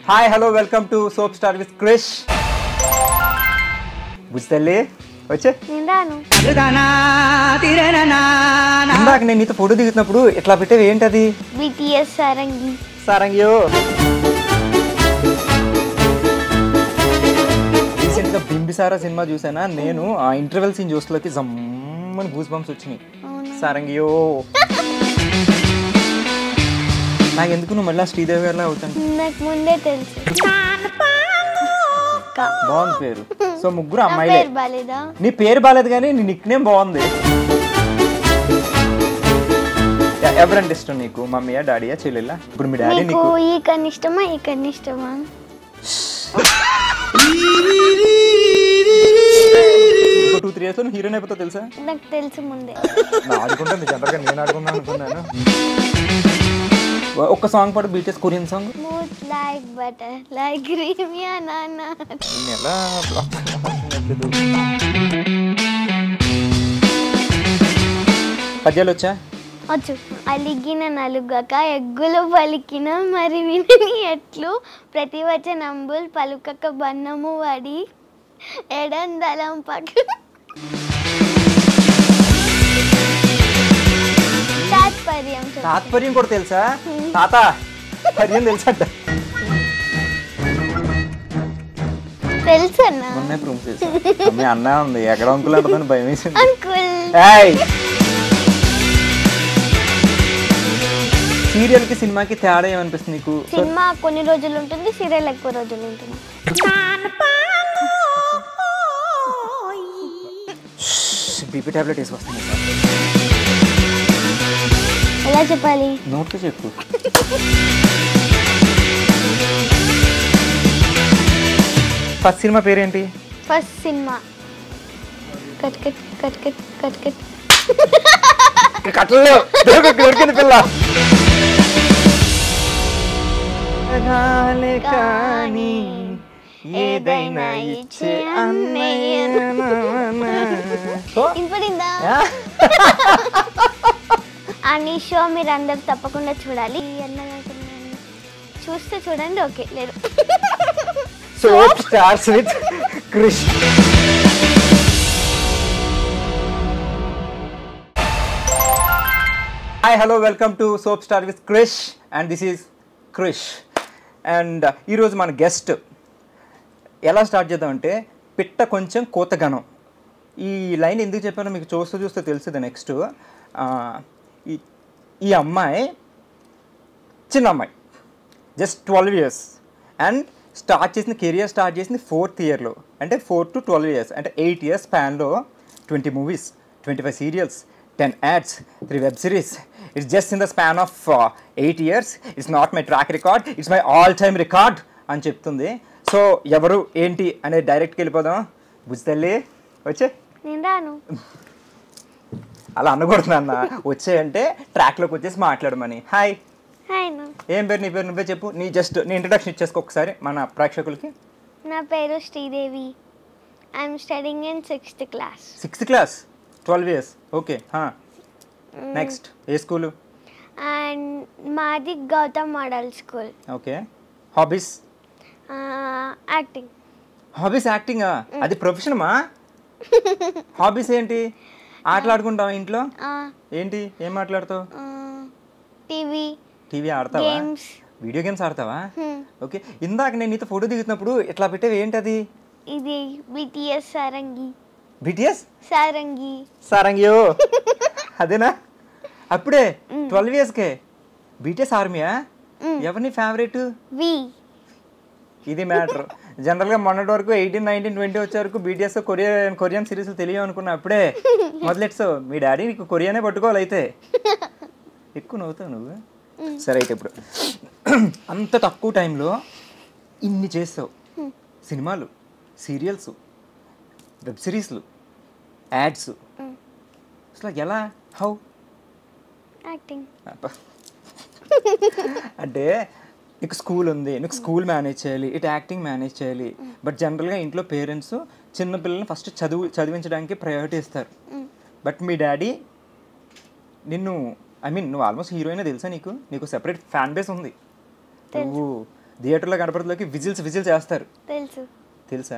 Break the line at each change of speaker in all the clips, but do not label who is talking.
Hi hello welcome to soap star with Krish. బుజ్జల్లి వచ్చే ఇందాక నేను నీతో ఫోటో దిగుతున్నప్పుడు ఇట్లా పెట్టేవి ఏంటది?
BTS సారంగి.
సారంగియో రీసెంట్గా బింబిసారా సినిమా చూసానా నేను. ఆ ఇంటర్వెల్ సీన్ చూస్తలోకి జమ్మని గూస్ బంప్స్ వచ్చినాయి. సారంగియో నాకు ఎందుకు నువ్వు మళ్ళీ శ్రీదేవి గారిలా అవుతాను.
నాకు ముందే తెలుసు.
బాగుంది పేరు. సో ముగ్గురు అమ్మాయిలే.
బాలేదా?
నీ పేరు బాలేదు కానీ నీ నిక్ నేమ్ బాగుంది. ఎవరంటే ఇష్టం నీకు? మమ్మీయా డాడీయా చెల్లెలా? ఇప్పుడు మీ డాడీ నీకు
ఈ కన్నా ఇష్టమా ఈ కన్నా ఇష్టమా?
ఇంకో 2-3 years లో హీరోయిన్ అయిపోతావు తెలుసా?
నాకు తెలుసు ముందే.
ఆడుకుంటుంది జనరల్గా, నేను ఆడుకుందాం అనుకున్నాను. ఒక్క సాంగ్ పాడు, BTS Korean song.
Smooth like butter, like creamy banana.
ఎలా పద్యాలు వచ్చా?
వచ్చు. అలిగిన నలుగక ఎగ్గులు పలికిన మరి విని ఎట్లు ప్రతి వచనంబుల్ పలుకక బన్నము వడి ఎడందలం పక్క
తాత్పర్యం కూడా తెలుసా? తాత పర్యం తెలుసంట.
తెలుసు అన్న.
మొన్నే ప్రూఫ్ చేసా. మీ అన్న ఉంది ఎక్కడ అంకుల్ అంటుందని భయం వేసింది. సీరియల్ కి సినిమాకి తేడా ఏమనిపిస్తుంది నీకు?
సినిమా కొన్ని రోజులు ఉంటుంది, సీరియల్ ఎక్కువ రోజులు ఉంటుంది.
బీపీ టాబ్లెట్ వేసుకొస్తుంది.
ఎలా చెప్పాలి?
నోట్తో చెప్పు. ఫస్ట్ సినిమా పేరేంటి?
First cinema cut cut cut cut cut cut
cut దొరికింది పిల్ల. కానీ ఏదైనా ఇచ్చే
వినపడిందా? అని షో మీరు అందరు తప్పకుండా చూడాలి. చూస్తే చూడండి, ఓకే లేదు.
Soap stars with Krish. Hi hello welcome to soap star with Krish and this is Krish. And ఈరోజు మన గెస్ట్ ఎలా స్టార్ట్ చేద్దామంటే పిట్ట కొంచెం కోతగనం. ఈ లైన్ ఎందుకు చెప్పానో మీకు చూస్తే తెలిసింది. నెక్స్ట్ ఈ అమ్మాయి చిన్న అమ్మాయి, just 12 years and career start చేసింది 4th yearలో. అంటే 4 to 12 years అంటే 8 years స్పాన్లో 20 movies, 25 serials, 10 ads, 3 web series. It's just in the span of 8 years. It's not my track record, it's my all-time record అని చెప్తుంది. So ఎవరు ఏంటి అనేది డైరెక్ట్కి వెళ్ళిపోదాం. బుజ్జల్లి వచ్చే.
నేను రాను.
అలా అనకూడదు అన్న. వచ్చాయంటే ట్రాక్లోకి వచ్చేసి మాట్లాడమని. హాయ్.
హాయ్.
ఏం పేరు? నీ పేరు నువ్వే చెప్పు. నీ ఇంట్రడక్షన్ ఇచ్చేసుకో ఒకసారి మన ప్రేక్షకులకి.
నా పేరు Sridevi. I'm studying in 6th class.
6th class, 12 years. Okay. Next ఏ స్కూలు?
అండ్ మాది Gautam model school.
Okay. Hobbies?
Acting.
Hobbies యాక్టింగా? అది ప్రొఫెషనమా? హాబీస్ ఏంటి? ఆటలాడుకుంటావా ఇంట్లో? ఏంటి ఏం మాట్లాడతావు? టీవీ ఆడతావా? వీడియో గేమ్స్ ఆడతావా? ఓకే. ఇందాక నేను నీతో ఫోటో దిగుతున్నప్పుడు ఇట్లా పెట్టేవి ఏంటది?
ఇది BTS సారంగి.
BTS
సారంగి.
సారంగియో అదేనా? అప్పుడే 12 yearsకే BTS ఆర్మీయా? ఎవరిని ఫేవరెట్? ఇది మ్యాటర్. జనరల్గా మొన్నటి వరకు 18, 19, 20 వచ్చే వరకు BTS కొరియన్ సిరీస్లు తెలియవు అనుకున్నా. అప్పుడే మొదలెట్సావు. మీ డాడీ నీకు కొరియానే పట్టుకోవాలి అయితే. ఎక్కువ నవ్వుతావు నువ్వు. సరే అయితే ఇప్పుడు అంత తక్కువ టైంలో ఇన్ని చేస్తావు. సినిమాలు, సీరియల్స్, వెబ్ సిరీస్లు, యాడ్స్. అసలు ఎలా? హౌ?
యాక్టింగ్.
అంటే నీకు స్కూల్ ఉంది, నీకు స్కూల్ మేనేజ్ చేయాలి, ఇటు యాక్టింగ్ మేనేజ్ చేయాలి. బట్ జనరల్గా ఇంట్లో పేరెంట్స్ చిన్నపిల్లల్ని ఫస్ట్ చదివించడానికి ప్రయారిటీ ఇస్తారు. బట్ మీ డాడీ నిన్ను నువ్వు ఆల్మోస్ట్ హీరోయిన్ తెలుసా? నీకు సెపరేట్ ఫ్యాన్ బేస్ ఉంది. నువ్వు థియేటర్లో కనపడలోకి విజిల్స్ వేస్తారు.
తెలుసు.
తెలుసా?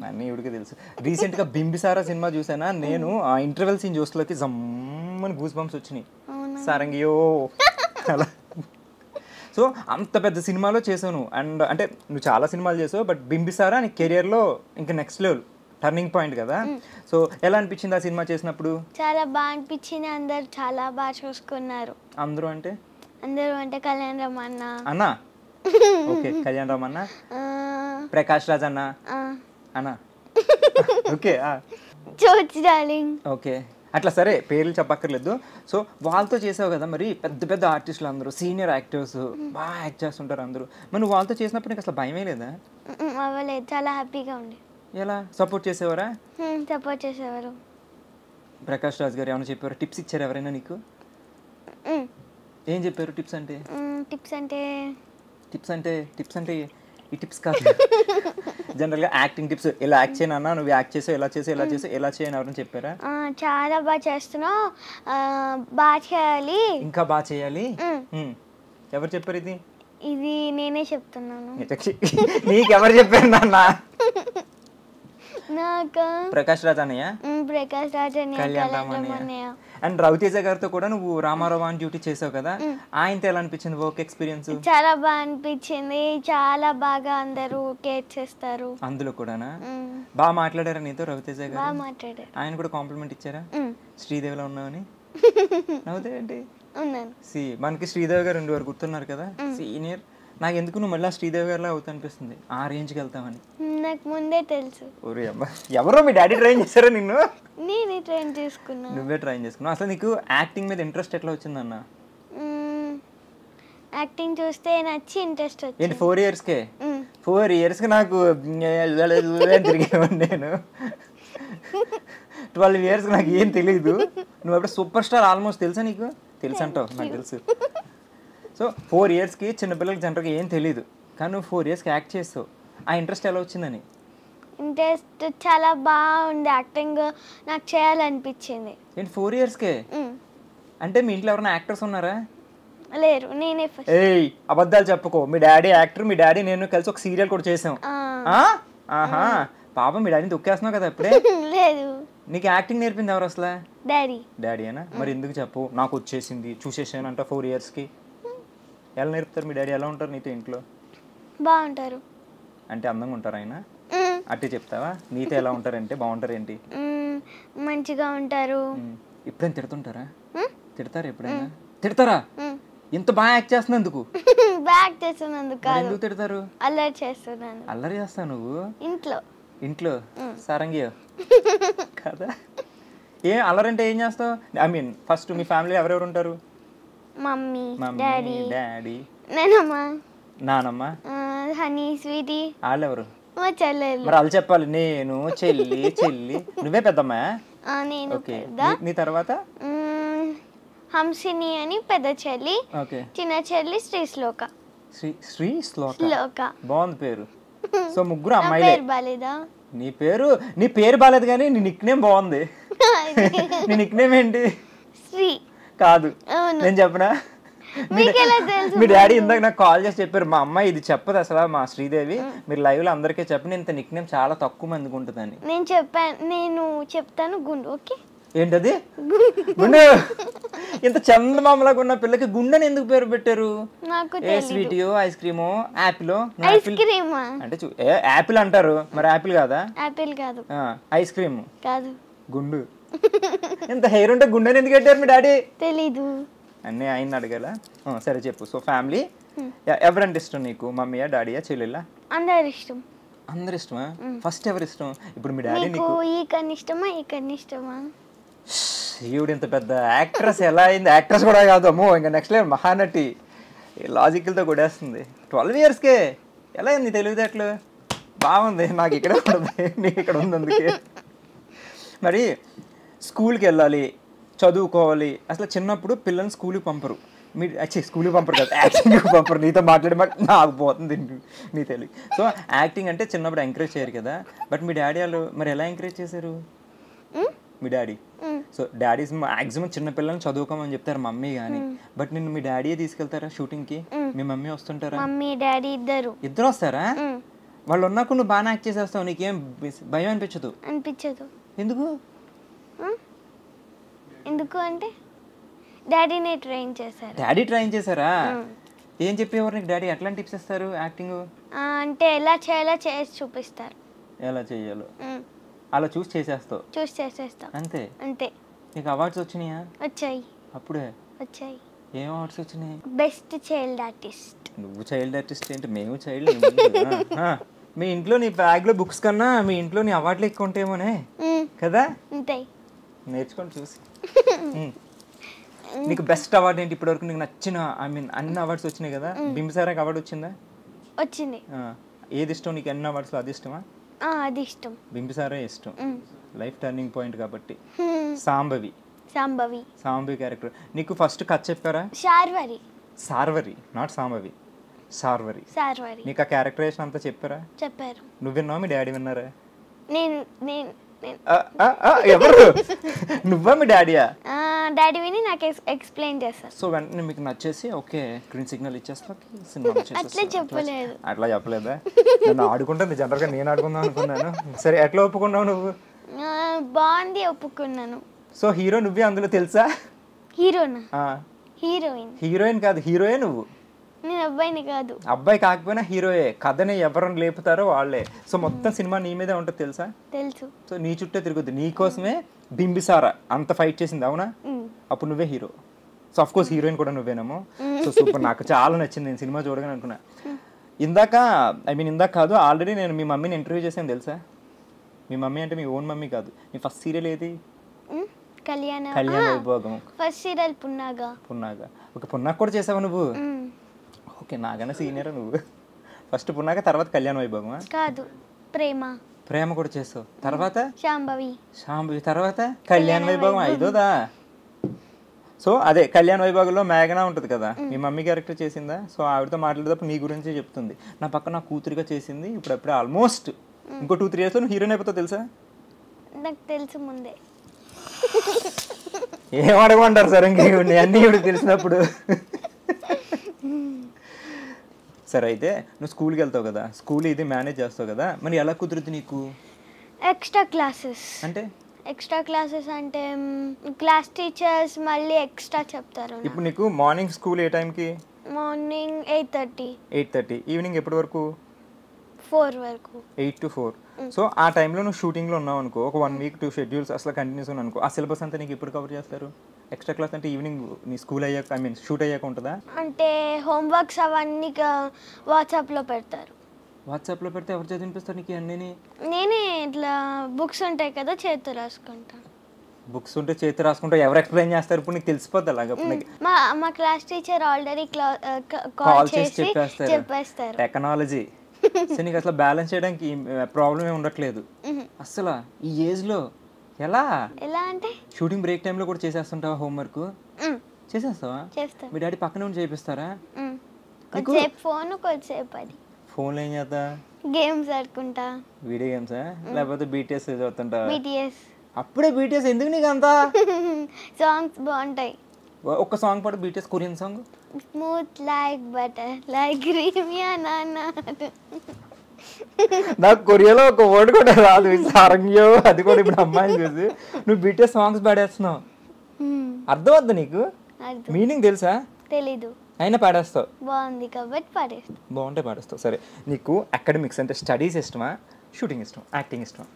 అన్నీ ఇవిడికి తెలుసు. రీసెంట్గా బింబిసారా సినిమా చూసానా నేను, ఆ ఇంటర్వెల్ సీన్ చూస్తలోకి జమ్మని గూస్ బంప్స్ వచ్చినాయి. సారంగియో అలా. సో అంత పెద్ద సినిమాలో చేసావు. అండ్ అంటే నువ్వు చాలా సినిమాలు చేసావు, బట్ బింబిసారా నీ కెరియర్లో ఇంకా నెక్స్ట్ లెవెల్ టర్నింగ్ పాయింట్ కదా. సో ఎలా అనిపించింది ఆ సినిమా చేసినప్పుడు?
చాలా బాగా అనిపించింది. అందరు చాలా బాగా చూసుకున్నారు.
అందరూ అంటే
కళ్యాణ్ రామ్ అన్న
అన్న, ఓకే, కళ్యాణ్ రామ్ అన్న, ప్రకాష్ రాజ్ అన్న అన్న, ఓకే,
చోచి డార్లింగ్,
ఓకే, అట్లా సరే పేర్లు చెప్పక్కర్లేదు. సో వాళ్ళతో చేసావు కదా, మరి పెద్ద పెద్ద ఆర్టిస్టులు అందరూ సీనియర్ యాక్టర్స్ బాగా యాక్ట్ చేస్తుంటారు అందరూ. మరి నువ్వు వాళ్ళతో చేసినప్పుడు నీకు అసలు భయమే లేదా?
అవ్వలేదు, చాలా హ్యాపీగా ఉండే.
ఎలా సపోర్ట్ చేసేవారా?
సపోర్ట్ చేసేవారు.
ప్రకాష్ రాజ్ గారు ఏమైనా చెప్పారు? టిప్స్ ఇచ్చారు ఎవరైనా నీకు? ఏం చెప్పారు టిప్స్ అంటే? టిప్స్ అంటే ఈ టిప్స్ కాదు, జనరల్గా యాక్టింగ్ టిప్స్. ఇలా యాక్ట్ చేయనన్నా, నువ్వు యాక్ట్ చేసావు, ఇలా చేసావు, ఇలా చేసావు, ఎలా చేయని ఎవరైనా చెప్పారా?
చాలా బాగా చేస్తున్నావు, బాగా చేయాలి,
ఇంకా బాగా చేయాలి. ఎవరు చెప్పారు ఇది?
ఇది నేనే చెప్తున్నాను.
నీకెవరు చెప్పారు నాన్న?
నాకు
ప్రకాష్ రాజ్ అన్నయ్య,
కళ్యాణ్ రామ్ అన్నయ్య.
అండ్ రవితేజ గారితో కూడా నువ్వు రామారావు అని డ్యూటీ చేసావు కదా, ఆయనతో ఎలా అనిపించింది వర్క్ ఎక్స్పీరియన్స్?
చాలా బాగా అనిపించింది. చాలా బాగా అందరూ కేర్ చేస్తారు. అందులో
కూడానా? బాగా మాట్లాడారా నీతో రవితేజ గారు?
బాగా మాట్లాడారు.
ఆయన కూడా కాంప్లిమెంట్ ఇచ్చారా శ్రీదేవిలో ఉన్నావని? నవ్వుతాయండి. మనకి శ్రీదేవి గారు 2 వరకు గుర్తున్నారు కదా, సీనియర్. నాకు ఎందుకు నువ్వు మళ్ళీ శ్రీదేవి గారిలో అవుతా అనిపిస్తుంది, ఆ రేంజ్కి వెళ్తామని.
నాకు ముందే తెలుసు.
ఎవరో మీ డాడీ ట్రైన్ చేశారా నిన్ను?
నేనే ట్రైన్ చేసుకున్నా.
నువ్వే ట్రైన్ చేసుకున్నావు. అసలు నీకు యాక్టింగ్ మీద ఇంట్రెస్ట్ ఎట్లా వచ్చిందన్న?
యాక్టింగ్ చూస్తే నచ్చి ఇంట్రెస్ట్ వచ్చింది.
ఏంటి 4 ఇయర్స్కే? 4 ఇయర్స్కి నాకు తిరిగేవాడిని నేను. 12 ఇయర్స్కి నాకు ఏం తెలీదు. నువ్వు అప్పుడు సూపర్ స్టార్ ఆల్మోస్ట్ తెలుసా నీకు? తెలుసు అంటావు, నాకు తెలుసు. సో 4 ఇయర్స్కి చిన్నపిల్లలకి జనరల్గా ఏం తెలీదు, కానీ నువ్వు 4 ఇయర్స్కి యాక్ట్ చేస్తావు. ఆ ఇంట్రెస్ట్ ఎలా వచ్చిందని?
ఇంట్రెస్ట్ చాలా బాగుంది, యాక్టింగ్ నాకు చేయాలనిపించింది.
ఏంటి 4 ఇయర్స్కే? అంటే మీ ఇంట్లో ఎవరైనా యాక్టర్స్ ఉన్నారా?
లేరు, నేనే ఫస్ట్.
ఏయ్ అబద్ధాలు చెప్పుకో. మీ డాడీ యాక్టర్, మీ డాడీ నేను కలిసి ఒక సీరియల్ కూడా చేసాం. ఆహా, పాపం మీ డాడీని తొక్కేస్తున్నావు కదా ఇప్పుడే.
లేదు,
నీకు యాక్టింగ్ నేర్పింది ఎవరు అసలు?
డాడీ
అనా? మరి ఎందుకు చెప్పు, నాకు వచ్చేసింది చూసేసాను అంట 4 ఇయర్స్కి. ఎలా నేర్పుతారు మీ డాడీ? ఎలా ఉంటారు నీతో ఇంట్లో?
బాగుంటారు.
అంటే అందంగా ఉంటారు ఆయన? అట్టే చెప్తావా? నీతో ఎలా ఉంటారంటే బాగుంటారు ఏంటి?
మంచిగా ఉంటారు.
ఎప్పుడైనా తిడుతుంటారా? తిడతారా ఎప్పుడైనా? తిడతారా? ఇంత బాగా యాక్ట్ చేస్తున్నందుకు?
బ్యాక్ చేస్తున్నందుకు కాదు.
ఎందుకు తిడతారు?
అల్లరి చేస్తున్నాను.
అల్లరి చేస్తావు నువ్వు ఇంట్లో? సారంగి కదా. ఏ అల్లరంటే ఏం చేస్తావు? I mean first me family ఎవరెవరు ఉంటారు?
మమ్మీ,
డాడీ,
నానమ్మ, హనీ, స్వీటీ.
వాళ్ళెవరు?
మా చెల్లెలు.
మరి వాళ్ళు చెప్పాలి. నేను, చెల్లి. నువ్వే పెద్దమ్మా?
నేను.
నీ తర్వాత
హంసిని అని పెద్ద చెల్లి, చిన్న చెల్లి శ్రీశ్లోక.
శ్రీశ్లోక బాగుంది పేరు. సో ముగ్గురు అమ్మాయిలే.
బాలేదా?
నీ పేరు బాలేదు కానీ నీ నిక్ నేమ్ బాగుంది. నీ నిక్ నేమ్ ఏంటి?
శ్రీ
కాదు, నేను చెప్పనా? మీ డాడీ ఇందాక నాకు కాల్ చేసి చెప్పారు, మా అమ్మాయి ఇది చెప్పదు అసలు, మా శ్రీదేవి మీరు లైవ్ లో అందరికీ చెప్పండి, ఇంత నిక్ నేమ్ చాలా తక్కువ మందికి ఉంటుందని.
నేను చెప్తాను గుండు. ఓకే,
ఏంటది? గుండు. ఇంత చందమామలాగా ఉన్న పిల్లకి గుండెని ఎందుకు పేరు పెట్టారు? ఏ స్వీటియో, ఐస్ క్రీమో, యాపిల్ అంటే యాపిల్ అంటారు, మరి యాపిల్ కాదా?
యాపిల్ కాదు.
ఐస్ క్రీమ్
కాదు,
గుండు. ఇంత హెయిర్ ఉంటే గుండెని ఎందుకు పెట్టారు మీ డాడీ?
తెలీదు.
అన్నీ ఆయన అడగాల. సరే చెప్పు. సో ఫ్యామిలీ ఎవరంటే ఇష్టం నీకు? మమ్మీయా, డాడీయా, చెల్లెలా?
అందరు ఇష్టం.
అందరు ఇష్టమా? ఫస్ట్ ఎవరు ఇష్టం? ఇప్పుడు మీ డాడీ నీకు
ఇష్టమా?
ఈవిడ ఇంత పెద్ద యాక్ట్రెస్ ఎలా అయింది? యాక్ట్రెస్ కూడా కాదు, అమ్మో ఇంకా నెక్స్ట్ లెవెల్ మహానటి. లాజికల్తో కొడేస్తుంది. 12 ఇయర్స్కే ఎలా అయింది తెలివితేటలు? బాగుంది. నాకు ఇక్కడ ఉంటుంది, నీకు ఇక్కడ ఉంది. అందుకే మరి స్కూల్కి వెళ్ళాలి, చదువుకోవాలి. అసలు చిన్నప్పుడు పిల్లల్ని స్కూల్కి పంపరు. స్కూల్కి పంపరు కదా, యాక్టింగ్కి పంపరు. నీతో మాట్లాడి నాకు పోతుంది నీ తెలివి. సో యాక్టింగ్ అంటే చిన్నప్పుడు ఎంకరేజ్ చేయరు కదా, బట్ మీ డాడీ వాళ్ళు మరి ఎలా ఎంకరేజ్ చేశారు? మీ డాడీ. సో డాడీస్ మాక్సిమం చిన్న పిల్లల్ని చదువుకోమని చెప్తారు మమ్మీ కానీ, బట్ నిన్ను మీ డాడీయే తీసుకెళ్తారా షూటింగ్కి? మీ మమ్మీ వస్తుంటారా?
మమ్మీ డాడీ ఇద్దరు
వస్తారా? వాళ్ళు ఉన్నాక నువ్వు బాగా యాక్ట్ చేసేస్తావు, నీకేం భయం అనిపించదు? ఎందుకు?
ఎందుకు అంటే డాడీనే ట్రైన్ చేశారు.
డాడీ ట్రైన్ చేశారా? ఏం చెప్పేవారు నీకు డాడీ? ఎట్లాంటి టిప్స్ ఇస్తారు యాక్టింగ్
అంటే? ఎలా చేయాలో చేసి చూపిస్తారు.
ఎలా చేయాలో అలా చూసి చేసేస్తా. అంతే. నీకు అవార్డ్స్ వచ్చినాయా?
వచ్చాయి.
అప్పుడే
వచ్చాయి.
ఏం అవార్డ్స్ వచ్చినాయి?
Best child artist.
నువ్వు చైల్డ్ ఆర్టిస్ట్ ఏంటి? మేము చైల్డ్. మీ ఇంట్లో నీ బ్యాగ్లో బుక్స్ కన్నా మీ ఇంట్లో నీ అవార్డులు ఎక్కువ ఉంటాయేమోనే కదా?
ఉంటాయి.
నేర్చుకొని చూసి. నీకు బెస్ట్ అవార్డు ఏంటి ఇప్పటివరకు? నీకు నచ్చిన అన్ని అవార్డ్స్ వచ్చినాయి కదా. బింబిసారాకి అవార్డు వచ్చిందా?
వచ్చింది.
ఏది ఇష్టం నీకు? అన్ని అవార్డ్స్లో అది ఇష్టమా?
అది ఇష్టం.
బింబిసారే ఇష్టం, లైఫ్ టర్నింగ్ పాయింట్ కాబట్టి. సాంబవి క్యారెక్టర్ నీకు ఫస్ట్ కథ చెప్పారా? సార్వరి, నాట్ సాంబవి, సార్వరి. నీకు ఆ క్యారెక్టరేషన్ అంతా చెప్పారా?
చెప్పారు.
నువ్వు విన్నావా? మీ డాడీ విన్నారా?
ఎవరు?
నువ్వా మీ డాడీయా?
డాడీ విని నాకు ఎక్స్ప్లెయిన్ చేస్తారు.
సో వెంటనే మీకు నచ్చేసి ఓకే గ్రీన్ సిగ్నల్ ఇచ్చేస్తా సినిమా. అట్లా చెప్పలేదా? నన్ను ఆడుకుంటుంది జనరల్గా, నేను ఆడుకుందాం అనుకున్నాను. సరే ఎట్లా ఒప్పుకున్నావు నువ్వు?
బాగుంది, ఒప్పుకున్నాను.
సో హీరో నువ్వే అందులో తెలుసా? హీరోయిన్ కాదు, హీరోయే నువ్వు.
నేను అబ్బాయిని కాదు.
అబ్బాయి కాకపోయినా హీరోయే. కథని ఎవరిని లేపుతారో వాళ్ళే. సో మొత్తం సినిమా నీ మీదే ఉంటుంది తెలుసా?
తెలుసు.
సో నీ చుట్టే తిరుగుద్ది. నీ కోసమే బింబిసారా అంత ఫైట్ చేసింది, అవునా? అప్పుడు నువ్వే hero. So of course heroine కూడా నువ్వేనేమో. సో సూపర్, నాకు చాలా నచ్చింది నేను సినిమా చూడగానే అనుకున్నా. ఇందాక కాదు, ఆల్రెడీ నేను మీ మమ్మీని ఇంటర్వ్యూ చేశాను తెలుసా? మీ మమ్మీ అంటే మీ ఓన్ మమ్మీ కాదు. నీ ఫస్ట్ సీరియల్ ఏది?
కళ్యాణ
Vaibhogam.
First serial Punnaga.
Okay, పున్నాగ కూడా చేసావా నువ్వు? ఓకే, నాకన్నా సీనియర్ నువ్వు. ఫస్ట్ పున్నాక, తర్వాత కళ్యాణ వైభోగమా?
కాదు, ప్రేమ
కూడా చేస్తావు. తర్వాత
శాంభవి,
తర్వాత కళ్యాణ వైభోగం ఐదోదా? సో అదే కళ్యాణ వైభోగంలో మేఘనా ఉంటుంది కదా, మీ మమ్మీ క్యారెక్టర్ చేసిందా? సో ఆవిడతో మాట్లాడేటప్పుడు నీ గురించి చెప్తుంది. నా పక్కన నా కూతురిగా చేసింది. ఇప్పుడు ఆల్మోస్ట్ ఇంకో 2-3 years నువ్వు హీరోయిన్ అయిపోతావు తెలుసా?
నాకు తెలుసు ముందే.
ఏం అడగమంటారు సార్ ఇంక అన్నీ ఇప్పుడు తెలిసినప్పుడు? సరే అయితే నువ్వు స్కూల్కి వెళ్తావు కదా, స్కూల్ ఇది మేనేజ్ చేస్తావు కదా, మరి ఎలా కుదురుతుంది నీకు?
ఎక్స్ట్రా క్లాసెస్ అంటే క్లాస్ టీచర్స్ మళ్ళీ ఎక్స్ట్రా చెప్తారు.
ఇప్పుడు నీకు మార్నింగ్ స్కూల్ ఏ టైంకి?
మార్నింగ్
8:30. ఈవినింగ్ ఎప్పటి వరకు?
4 వరకు.
8 to 4. సో ఆ టైంలో నువ్వు షూటింగ్లో ఉన్నావు అనుకో, ఒక 1 week 2 schedules అసలు కంటిన్యూస్ అనుకో, ఆ సిలబస్ అంతా నీకు ఎప్పుడు కవర్ చేస్తారు? ఎక్స్ట్రా క్లాస్ అంటే ఈవినింగ్ నీ స్కూల్ అయ్యాక, షూట్ అయ్యాక ఉంటుందా?
అంటే హోంవర్క్స్ అవన్నీ వాట్సాప్లో పెడతారు.
వాట్సాప్లో పెడితే ఎవరు చదివినిపిస్తారు నీకు అన్నీ?
నేనే ఇట్లా బుక్స్ ఉంటాయి కదా, చేతితో రాసుకుంటాను.
బుక్స్ ఉంటే చేతి రాసుకుంటా, ఎవరు ఎక్స్ప్లెయిన్ చేస్తారు? ఇప్పుడు నీకు తెలిసిపోద్ది అలాగా.
మా క్లాస్ టీచర్ ఆల్రెడీ కాల్ చేసి చెప్పేస్తారు.
టెక్నాలజీ. సో నీకు అసలు బ్యాలెన్స్ చేయడానికి ప్రాబ్లం ఏమి ఉండట్లేదు అసలు ఈ ఏజ్లో. ఎలా
అంటే
షూటింగ్ బ్రేక్ టైంలో కూడా చేసేస్తుంటావా? హోంవర్క్ చేసేస్తావా? మీ డాడీ పక్కన ఉండి చేపిస్తారా? ఫోన్లో ఏం చేస్తా?
గేమ్స్ ఆడుకుంటా.
వీడియో గేమ్సా లేకపోతే బీటీఎస్ చదువుతుంటా?
బీటీఎస్.
అప్పుడే బీటీఎస్ ఎందుకు నీకు అంతా?
సాంగ్స్ బాగుంటాయి.
ఒక్క సాంగ్ పాడు, BTS Korean song.
Smooth like butter like cream yeah నానా.
నాకు కొరియాలో ఒక వర్డ్ కూడా రాదు, సారంగ్యో. అది కూడా ఇప్పుడు అమ్మాయిని చూసి నువ్వు బీటీఎస్ సాంగ్స్ పాడేస్తున్నావు. అర్థమవుద్దా నీకు? మీనింగ్ తెలుసా?
తెలీదు,
అయినా పాడేస్తావు.
బాగుంది కాబట్టి పాడేస్తావు.
బాగుంటే పాడేస్తావు. సరే, నీకు అకాడమిక్స్ అంటే స్టడీస్ ఇష్టమా, షూటింగ్ ఇష్టం, యాక్టింగ్ ఇష్టం?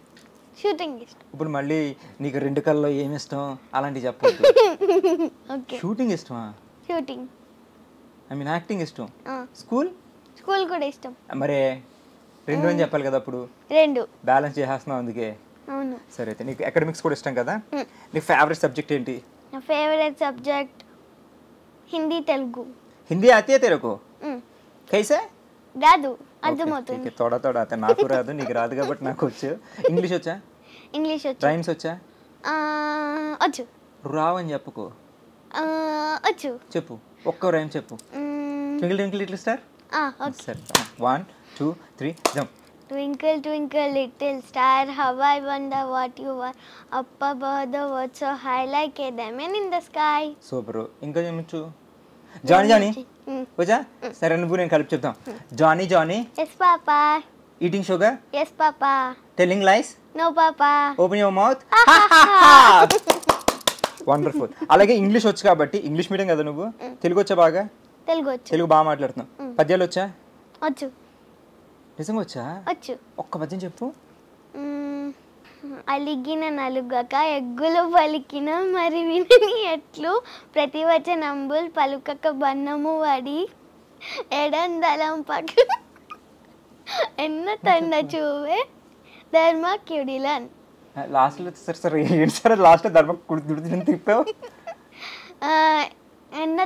షూటింగ్ ఇష్టం.
ఇప్పుడు మళ్ళీ నీకు 2 కళ్ళలో ఏమి ఇష్టం అలాంటివి చెప్పొద్దు. షూటింగ్ ఇష్టమా?
షూటింగ్.
యాక్టింగ్ ఇష్టం. స్కూల్
కూడా ఇష్టం.
మరి 2 అని చెప్పాలి కదా, అప్పుడు
2
బ్యాలెన్స్ చేసేస్తున్నావు అందుకే.
అవును.
సరే అయితే నీకు అకాడమిక్స్ కూడా ఇష్టం కదా, నీ ఫేవరెట్ సబ్జెక్ట్ ఏంటి?
నా ఫేవరెట్ సబ్జెక్ట్ హిందీ, తెలుగు.
హిందీ ఆती है तेरे को? कैसे?
రాదు, అర్థమవుతుంది.
తోడా అయితే నాకు రాదు, నీకు రాదు కాబట్టి నాకు వచ్చు. ఇంగ్లీష్ వచ్చా?
ఇంగ్లీష్ వచ్చు.
రైమ్స్ వచ్చా?
వచ్చు.
రావని చెప్పుకో.
వచ్చు.
చెప్పు, ఒక్క రైమ్ చెప్పు. Twinkle twinkle little star.
Okay.
సరే, 1 2 3 jump.
Twinkle, twinkle, little star, how I wonder what you are. Up above the world so high like a diamond in the sky.
Super. ఇంకా ఏమొచ్చు? జానీ జానీ వచ్చా? సరే నువ్వు నేను కలిపి చెప్తాం. Johnny Johnny.
Yes, Papa.
Eating sugar.
Yes, Papa.
Telling lies.
No, Papa.
Open your mouth. Wonderful. అలాగే English వచ్చు కాబట్టి, ఇంగ్లీష్ మీడియం కదా నువ్వు, తెలుగు వచ్చా బాగా?
తెలుగు వచ్చు.
తెలుగు బాగా మాట్లాడుతున్నావు. పద్యాలు వచ్చా?
వచ్చు.
నిజంగా వచ్చా?
వచ్చు.
ఒక్క పద్యం చెప్పు.
అలిగిన నలుగక ఎగ్గులు పలికిన మరి వినని ఎట్లు ప్రతివచనంబుల్ పలుకక బన్నము వడి ఎడందలం పట్టు ఎన్న తండ చూవే ధర్మక్యుడిలన్.
లాస్ట్లో సరే సరే ఏంటి సరే లాస్ట్లో ధర్మ కుడి తిప్పావు.
ఎన్న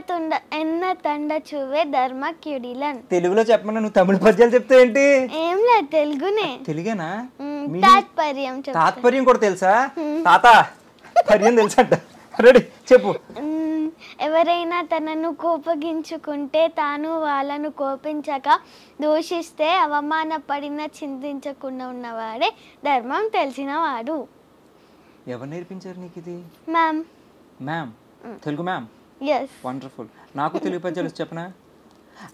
తండ చూవే ధర్మక్యుడిలన్.
తెలుగులో చెప్పమన్నా నువ్వు తమిళ పద్యాలు చెప్తావు ఏంటి?
ఏం లేదు, తెలుగునే.
తెలుగేనా?
తాత్పర్యం
తాత్పర్యం కూడా తెలుసా? తాత పర్యం తెలుసంట. రెడీ చెప్పు.
ఎవరైనా తనను కోపగించుకుంటే తాను వాళ్ళను కోపించక దూషిస్తే అవమానపడిన చింతించకుండా ఉన్నవాడే ధర్మం తెలిసినవాడు.
ఎవరు నేర్పించారు నీకు ఇది?
Ma'am.
Ma'am Telugu ma'am.
yes
wonderful. నాకు తెలుగు పద్యాలు చెప్పనా?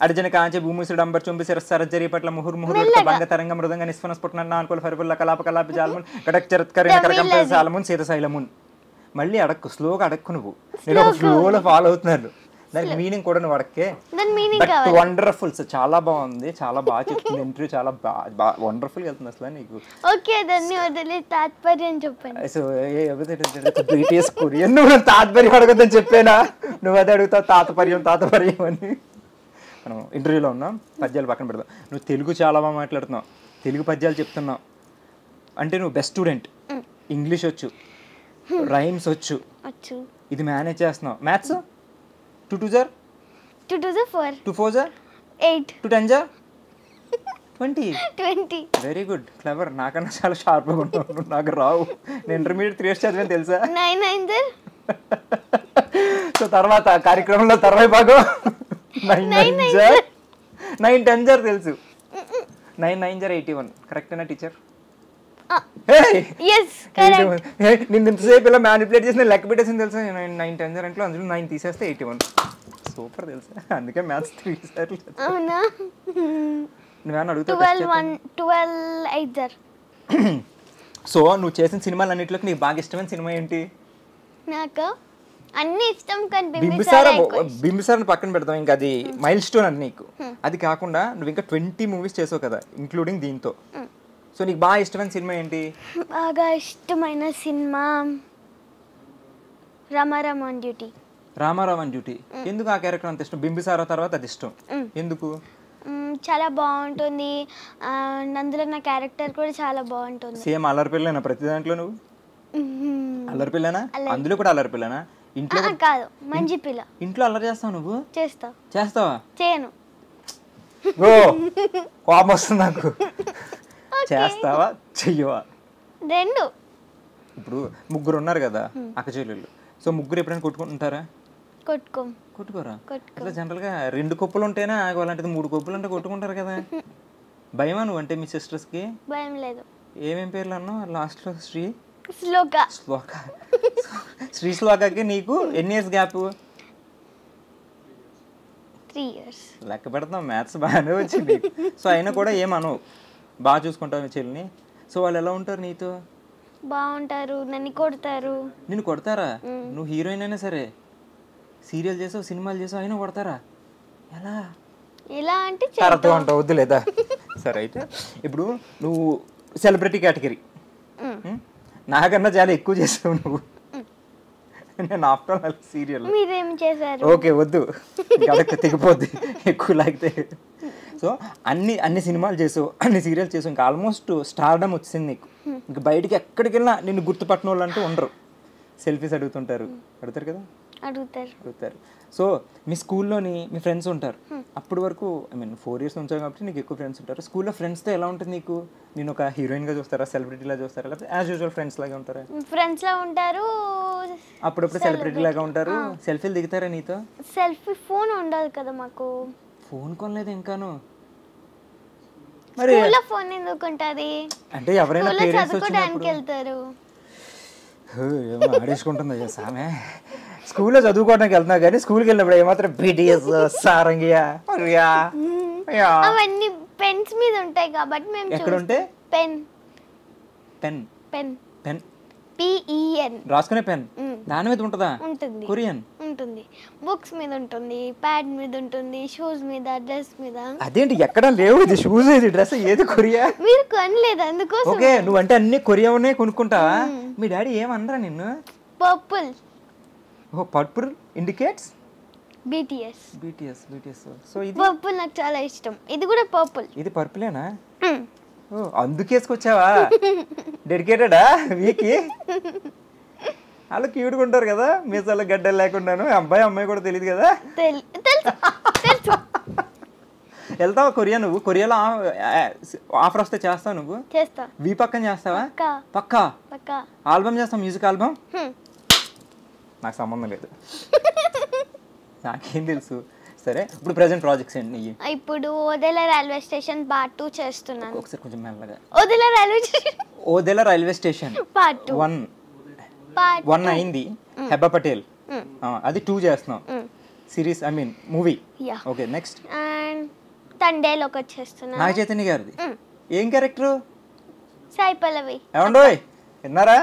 అర్జున కాంచే భూమిసుడు అంబర్ చుంబి సరస్సరజరి పట్ల ముహుర్ ముహుర్ భంగ తరంగ మృదంగ నిస్ఫన స్ఫుటన నాన్కుల ఫరిపుల్ల కలాప కలాపి జాలమున్ కడక్ చరత్కరిన కరకం సాలమున్ సీత శైలమున్. మళ్ళీ అడక్కు, స్లోగా అడక్కు. నువ్వు నేను ఒక ఫ్లోలో ఫాలో అవుతున్నాను. దానికి మీనింగ్ కూడా నువ్వు అడక్కే. But wonderful. చాలా బాగుంది, చాలా బాగా చెప్తుంది. ఇంటర్వ్యూ చాలా బాగా వండర్ఫుల్ వెళ్తుంది అసలు నీకు.
ఓకే దాన్ని వదిలి తాత్పర్యం చెప్పండి.
సో బ్రిటిష్ కొరియన్ నువ్వు తాత్పర్యం అడగద్దని చెప్పేనా? నువ్వు అదే అడుగుతావు తాతపర్యం తాతపర్యం అని. మనం ఇంటర్వ్యూలో ఉన్నాం, పద్యాలు పక్కన పెడతాం. నువ్వు తెలుగు చాలా బాగా మాట్లాడుతున్నావు, తెలుగు పద్యాలు చెప్తున్నావు అంటే నువ్వు బెస్ట్ స్టూడెంట్. ఇంగ్లీష్ వచ్చు, రైమ్స్ వచ్చు, ఇది మేనేజ్ చేస్తున్నావు. మ్యాథ్స్ 2 2 జార్
2 2 జార్ 4
2 4 జార్
8
2 10 జార్ 20
20.
Very good, clever. నాకన్నా చాలా షార్ప్గా ఉంటావు, నాకు రావు. నేను ఇంటర్మీడియట్ 3 years చదివాను తెలుసా?
9 9 జార్.
సో తర్వాత కార్యక్రమంలో తర్వాత భాగం 9 9 జార్ 9 10 జార్ తెలుసు. 9 9 జార్ 81 కరెక్టేనా టీచర్? నిన్ను ఇంతసేపు ఇలా మ్యానిపులేట్ చేసి లెక్క పెట్టేసింది తెలుసా? 9 10 జార్ అంటే అందులో 9 తీసేస్తే 81. సూపర్ తెలుసా? అందుకే మ్యాథ్స్ 3 సార్లు.
అవునా?
నువ్వేమన్నా అడుగుతావు?
12 8 జార్.
సో నువ్వు చేసిన సినిమాలు అన్నింటిలోకి నీకు బాగా ఇష్టమైన సినిమా ఏంటి?
నాకు అన్ని ఇష్టం కానీ
బింబిసారని పక్కన పెడతాం, ఇంకా అది మైల్ స్టోన్ అని నీకు. అది కాకుండా నువ్వు ఇంకా 20 మూవీస్ చేసావు కదా ఇంక్లూడింగ్ దీంతో. సో నీకు బాగా ఇష్టమైన సినిమా ఏంటి?
బాగా ఇష్టమైన cinema Ramarao on duty.
Ramarao on duty. ఎందుకు ఆ క్యారెక్టర్ అంత ఇష్టం? బింబిసార తర్వాత అది ఇష్టం ఎందుకు?
చాలా బాగుంటుంది, అందులో నా క్యారెక్టర్ కూడా చాలా బాగుంటుంది.
సేమ్ అల్లరి పిల్లనా ప్రతి దాంట్లో? నువ్వు అల్లరి పిల్లనా? అందులో కూడా అల్లరి పిల్లనా? ఇంట్లో
కాదు, మంచి పిల్ల.
ఇంట్లో అల్లరి చేస్తావు నువ్వు?
చేస్తావా? చేయను.
ఓ కోపం వస్తుంది నాకు. చేస్తావా చెయ్యవా?
రెండు.
ఇప్పుడు ముగ్గురు ఉన్నారు కదా అక్క చెల్లెళ్ళు. సో ముగ్గురు ఎప్పుడైనా కొట్టుకుంటుంటారా? కొట్టుకోరా? అసలు జనరల్గా 2 కొప్పులు ఉంటేనే అలాంటిది 3 కొప్పులు అంటే కొట్టుకుంటారు కదా. భయమా నువ్వు అంటే మీ సిస్టర్స్కి?
భయం లేదు.
ఏమేం పేర్లు అన్నావు లాస్ట్లో?
శ్లోక.
శ్రీ శ్లోకకి నీకు ఎన్ని ఇయర్స్ గ్యాప్?
3 years.
లెక్క పెడతాం, మ్యాథ్స్ బాగానే వచ్చింది. సో అయినా కూడా ఏమనవు, బాగా చూసుకుంటావు చెల్లిని. సో వాళ్ళు ఎలా ఉంటారు నీతో?
బాగుంటారు. నన్ను కొడతారు.
నిన్ను కొడతారా? నువ్వు హీరోయిన్ అయినా సరే, సీరియల్ చేసావు, సినిమాలు చేసావు, అయినా కొడతారా?
ఎలా అంటే
అర్థం అంటావు, వద్దు లేదా? సరే అయితే ఇప్పుడు నువ్వు సెలబ్రిటీ కేటగిరీ, నాకన్నా చాలా ఎక్కువ చేసావు నువ్వు. నేను ఆఫ్టర్ ఆల్ సీరియల్.
మీరేం చేశారు?
ఓకే వద్దు, గడక తెగిపోద్ది ఎక్కువ లాగితే. సో అన్ని సినిమాలు చేసావు, అన్ని సీరియల్ చేసావు, ఇంకా ఆల్మోస్ట్ స్టార్డమ్ వచ్చింది నీకు. ఇంకా బయటికి ఎక్కడికి వెళ్ళినా నిన్ను గుర్తుపట్టిన వాళ్ళు అంటూ ఉండరు. సెల్ఫీస్ అడుగుతుంటారు కదా? అడుగుతారు. సో మీ స్కూల్లోని మీ ఫ్రెండ్స్ ఉంటారు. అప్పటి వరకు 4 years ఉంచావు కాబట్టి నీకు ఎక్కువ ఫ్రెండ్స్ ఉంటారు. స్కూల్లో ఫ్రెండ్స్తో ఎలా ఉంటుంది నీకు? నేను ఒక హీరోయిన్గా చూస్తారా, సెలబ్రిటీలా చూస్తారా, లేకపోతే యాజ్ యూజువల్ ఫ్రెండ్స్ లాగా ఉంటారా?
ఫ్రెండ్స్ లా ఉంటారు,
అప్పుడప్పుడు సెలబ్రిటీ లాగా ఉంటారు. సెల్ఫీలు దిగుతారా నీతో?
సెల్ఫీ ఫోన్ ఉండదు కదా మాకు.
ఫోన్ కొనలేదు ఇంకాను?
స్కూల్లో ఫోన్ ఎందుకు ఉంటది?
అంటే ఎవరైనా పేరెంట్స్
చదువుకోవడానికి వెళ్తారు.
ఆడేసుకుంటుంది సామె. స్కూల్లో చదువుకోవడానికి వెళ్తున్నా కానీ స్కూల్కి వెళ్ళినప్పుడు ఏమాత్రం బీటీఎస్ సారంగియా
అవన్నీ పెన్స్ మీద ఉంటాయి కాబట్టి మేము
ఎక్కడ ఉంటే
pen
pen
pen
pen
PEN
రాసుకునే పెన్ దాని మీద ఉంటుందా?
ఉంటుంది.
కొరియన్
ఉంటుంది, బుక్స్ మీద ఉంటుంది, ప్యాడ్ మీద ఉంటుంది, షూస్ మీద, డ్రెస్ మీద.
అదేంటి ఎక్కడ లేవు? ఇది షూస్, ఇది డ్రెస్, ఏది కొరియా?
మీరు కొనలేదు అందుకోసం.
ఓకే, నువ్వంటే అన్ని కొరియానే కొనుక్కుంటావా? మీ డాడీ ఏమనరా నిన్ను?
పర్పుల్.
ఓ పర్పుల్ ఇండికేట్స్
BTS.
సో ఇది
పర్పుల్ నాకు చాలా ఇష్టం. ఇది కూడా పర్పుల్.
ఇది పర్పులేనా? ఓ అందుకేసుకొచ్చావా? డెడికేటెడా వీకి? వాళ్ళు క్యూట్గా ఉంటారు కదా, మీసాల గడ్డలు లేకుండాను. అబ్బాయి అమ్మాయి కూడా తెలియదు కదా. వెళ్తావా కొరియా? నువ్వు కొరియాలో ఆఫర్ వస్తే చేస్తావు? నువ్వు
చేస్తా.
వీ పక్కన చేస్తావా? పక్కా. ఆల్బమ్ చేస్తావు? Music album? నాకు సంబంధం లేదు, నాకేం తెలుసు. సరే, ఇప్పుడు ప్రెజెంట్ ప్రాజెక్ట్స్ ఏంటి?
ఇప్పుడు ఓదెల రైల్వే స్టేషన్ పార్ట్ 2 చేస్తున్నాను.
ఒకసారి కొంచెం మెల్లగా.
ఓదెల రైల్వే స్టేషన్ పార్ట్
1 అయింది. హెబ్బా పటేల్ అది 2 చేస్తున్నాం. Series I mean movie. Okay, next
and Thandel ఒకటి చేస్తున్నా.
నాగ చైతన్య గారిది ఏం క్యారెక్టర్?
సాయి పల్లవి.
ఏమండోయ్ విన్నారా?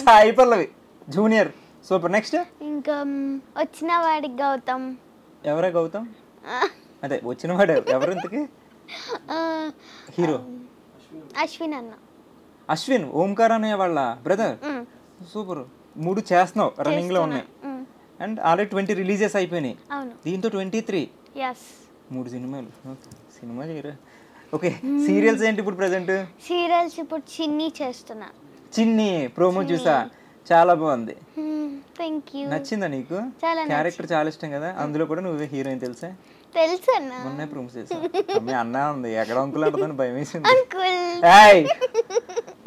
Sai Pallavi junior. Super. Next
ఇంకా వచ్చిన వాడికి గౌతమ్.
ఎవరా గౌతమ్? అదే వచ్చిన వాడు ఎవరు ఇంతకి? హీరో
అశ్విన్ అన్న.
అశ్విన్, ఓంకార్ అనే వాళ్ళ బ్రదర్. సూపర్. 3 చేస్తున్నావు, రన్నింగ్ లో ఉన్నాయి. అండ్ ఆల్రెడీ 20 రిలీజెస్ అయిపోయినాయి. దీంతో 23. 3 సినిమాలు. సినిమా చేయరా? ఓకే, సీరియల్స్ ఏంటి ఇప్పుడు ప్రెసెంట్?
సీరియల్స్ ఇప్పుడు చిన్ని చేస్తున్నా.
చిన్ని ప్రోమో చూసా, చాలా బాగుంది.
థాంక్యూ.
నచ్చిందా నీకు? క్యారెక్టర్ చాలా ఇష్టం కదా, అందులో కూడా నువ్వే హీరోయిన్. తెలుసా?
తెలుసు అన్న.
మొన్నే ప్రూవ్ చేసా. మీ అన్న ఉంది ఎక్కడ అంకుల్ అంటుందని భయం వేసింది.
అంకుల్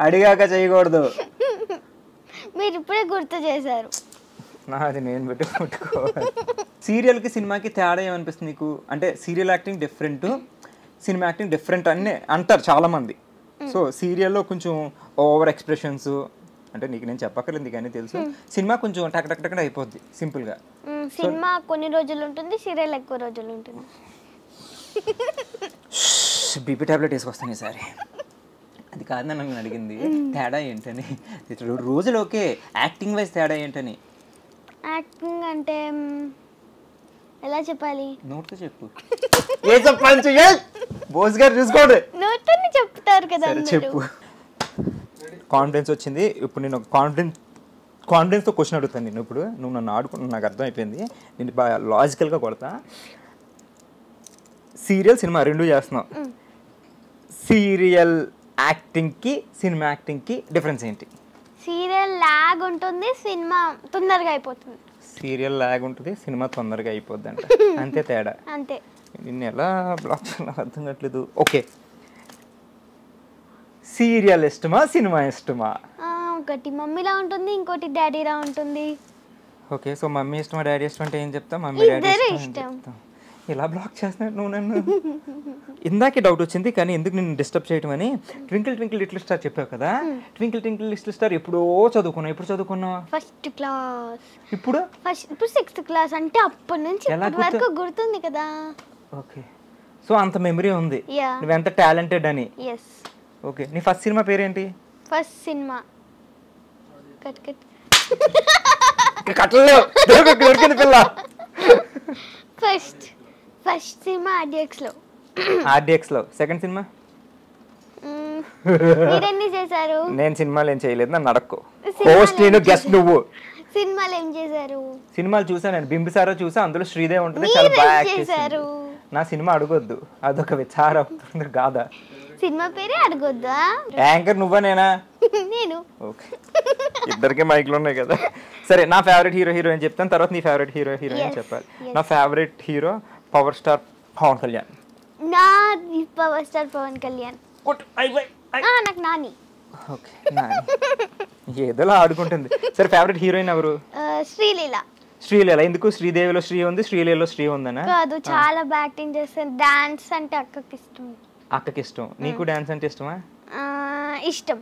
అడిగాక చేయకూడదు.
మీరు ఇప్పుడే గుర్తు చేశారు.
నాది నేను పెట్టుకోవాలి. సీరియల్కి సినిమాకి తేడా ఏమనిపిస్తుంది నీకు? అంటే serial acting different, cinema acting different అని అంటారు చాలా మంది. సో సీరియల్లో కొంచెం ఓవర్ ఎక్స్ప్రెషన్స్, అంటే నీకు నేను చెప్పక్కర్లేదు కానీ తెలుసు. సినిమా కొంచెం టక్ టక్ టక్ అయిపోద్ది సింపుల్గా.
సినిమా కొన్ని రోజులు ఉంటుంది, సీరియల్ ఎక్కువ రోజులు ఉంటుంది.
బీపీ టాబ్లెట్ వేసుకొస్తాను ఈసారి. అది కాదు నన్ను అడిగింది తేడా ఏంటని. రోజులు ఓకే, యాక్టింగ్ వైజ్ తేడా ఏంటని.
యాక్టింగ్ అంటే ఎలా చెప్పాలి?
నోట్తో చెప్పు. ఏ చెప్పాలి? బోస్ గారు చూసుకోండి.
నోట్తోనే చెప్తారు కదా.
చెప్పు. కాన్ఫిడెన్స్ వచ్చింది. ఇప్పుడు నేను కాన్ఫిడెన్స్తో క్వశ్చన్ అడుగుతాను నేను. ఇప్పుడు నువ్వు నన్ను ఆడుకుంటున్నా, నాకు అర్థమైపోయింది. నేను బాగా లాజికల్గా కొడతా. సీరియల్ సినిమా 2 చేస్తున్నావు. సీరియల్ యాక్టింగ్కి సినిమా యాక్టింగ్కి డిఫరెన్స్ ఏంటి?
సీరియల్ లాగ్ ఉంటుంది, సినిమా తొందరగా అయిపోతుంది.
సీరియల్ లాగ్ ఉంటుంది, సినిమా తొందరగా అయిపోద్ది అంట. అంతే తేడా.
అంతే.
నిన్ను ఎలా బ్లాక్ చేయాలో అర్థం కావట్లేదు. ఓకే, సీరియల్ ఇష్టమా సినిమా ఇష్టమా?
ఒకటి మమ్మీలా ఉంటుంది, ఇంకోటి డాడీలా ఉంటుంది.
ఓకే, సో మమ్మీ ఇష్టమా డాడీ ఇష్టం అంటే ఏం చెప్తా? మమ్మీ డాడీ ఇష్టం. ఇలా బ్లాక్ చేస్తున్నాడు నువ్వు నన్ను. ఇందాకే డౌట్ వచ్చింది కానీ ఎందుకు నిన్ను డిస్టర్బ్ చేయడం అని. ట్వింకిల్ ట్వింకిల్ లిటిల్ స్టార్ చెప్పావు కదా. ట్వింకిల్ ట్వింకిల్ లిటిల్ స్టార్ ఎప్పుడో చదువుకున్నావు. ఎప్పుడు చదువుకున్నావు?
First class.
ఇప్పుడు
6th క్లాస్. అంటే అప్పటి నుంచి ఇప్పటి వరకు గుర్తుంది కదా.
ఓకే, సో అంత మెమరీ ఉంది నువ్వెంత టాలెంటెడ్ అని. ఓకే, నీ ఫస్ట్ సినిమా పేరేంటి?
First cinema first cinema
RDX లో. Second cinema?
మీరెన్ని చేశారు?
నేను సినిమాలు ఏం చేయలేదు, నన్ను అడక్కు. హోస్ట్ నేను, గెస్ట్ నువ్వు.
సినిమాలు ఏం చేశారు?
సినిమాలు చూసా నేను. బింబిసారా చూసా, అందులో శ్రీదేవి ఉంటుంది, చాలా బాగా యాక్ట్ చేశారు. నా సినిమా అడగొద్దు, అదొక విచారం కాదా.
సినిమా పేరే అడగొద్దా?
యాంకర్ నువ్వా నేనా?
నేను.
ఓకే, ఇద్దరికి మైక్లు ఉన్నాయి కదా. సరే, నా ఫేవరెట్ హీరోయిన్ చెప్తాను, తర్వాత నీ ఫేవరెట్ హీరోయిన్ చెప్పాలి. నా favourite hero power star Pawan Kalyan.
నా పవర్ స్టార్ పవన్ కళ్యాణ్. నాకు నాని.
ఓకే, నాని ఏదోలా ఆడుకుంటుంది. సరే, ఫేవరెట్ హీరోయిన్ ఎవరు?
శ్రీలీల.
శ్రీలీల ఎందుకు? శ్రీదేవిలో శ్రీ ఉంది, శ్రీలీలలో శ్రీ ఉందనా?
కాదు, చాలా బాగా యాక్టింగ్ చేస్తాను. డాన్స్ అంటే అక్కకి ఇష్టం.
అక్కకి ఇష్టం, నీకు డాన్స్ అంటే ఇష్టమా?
ఇష్టం.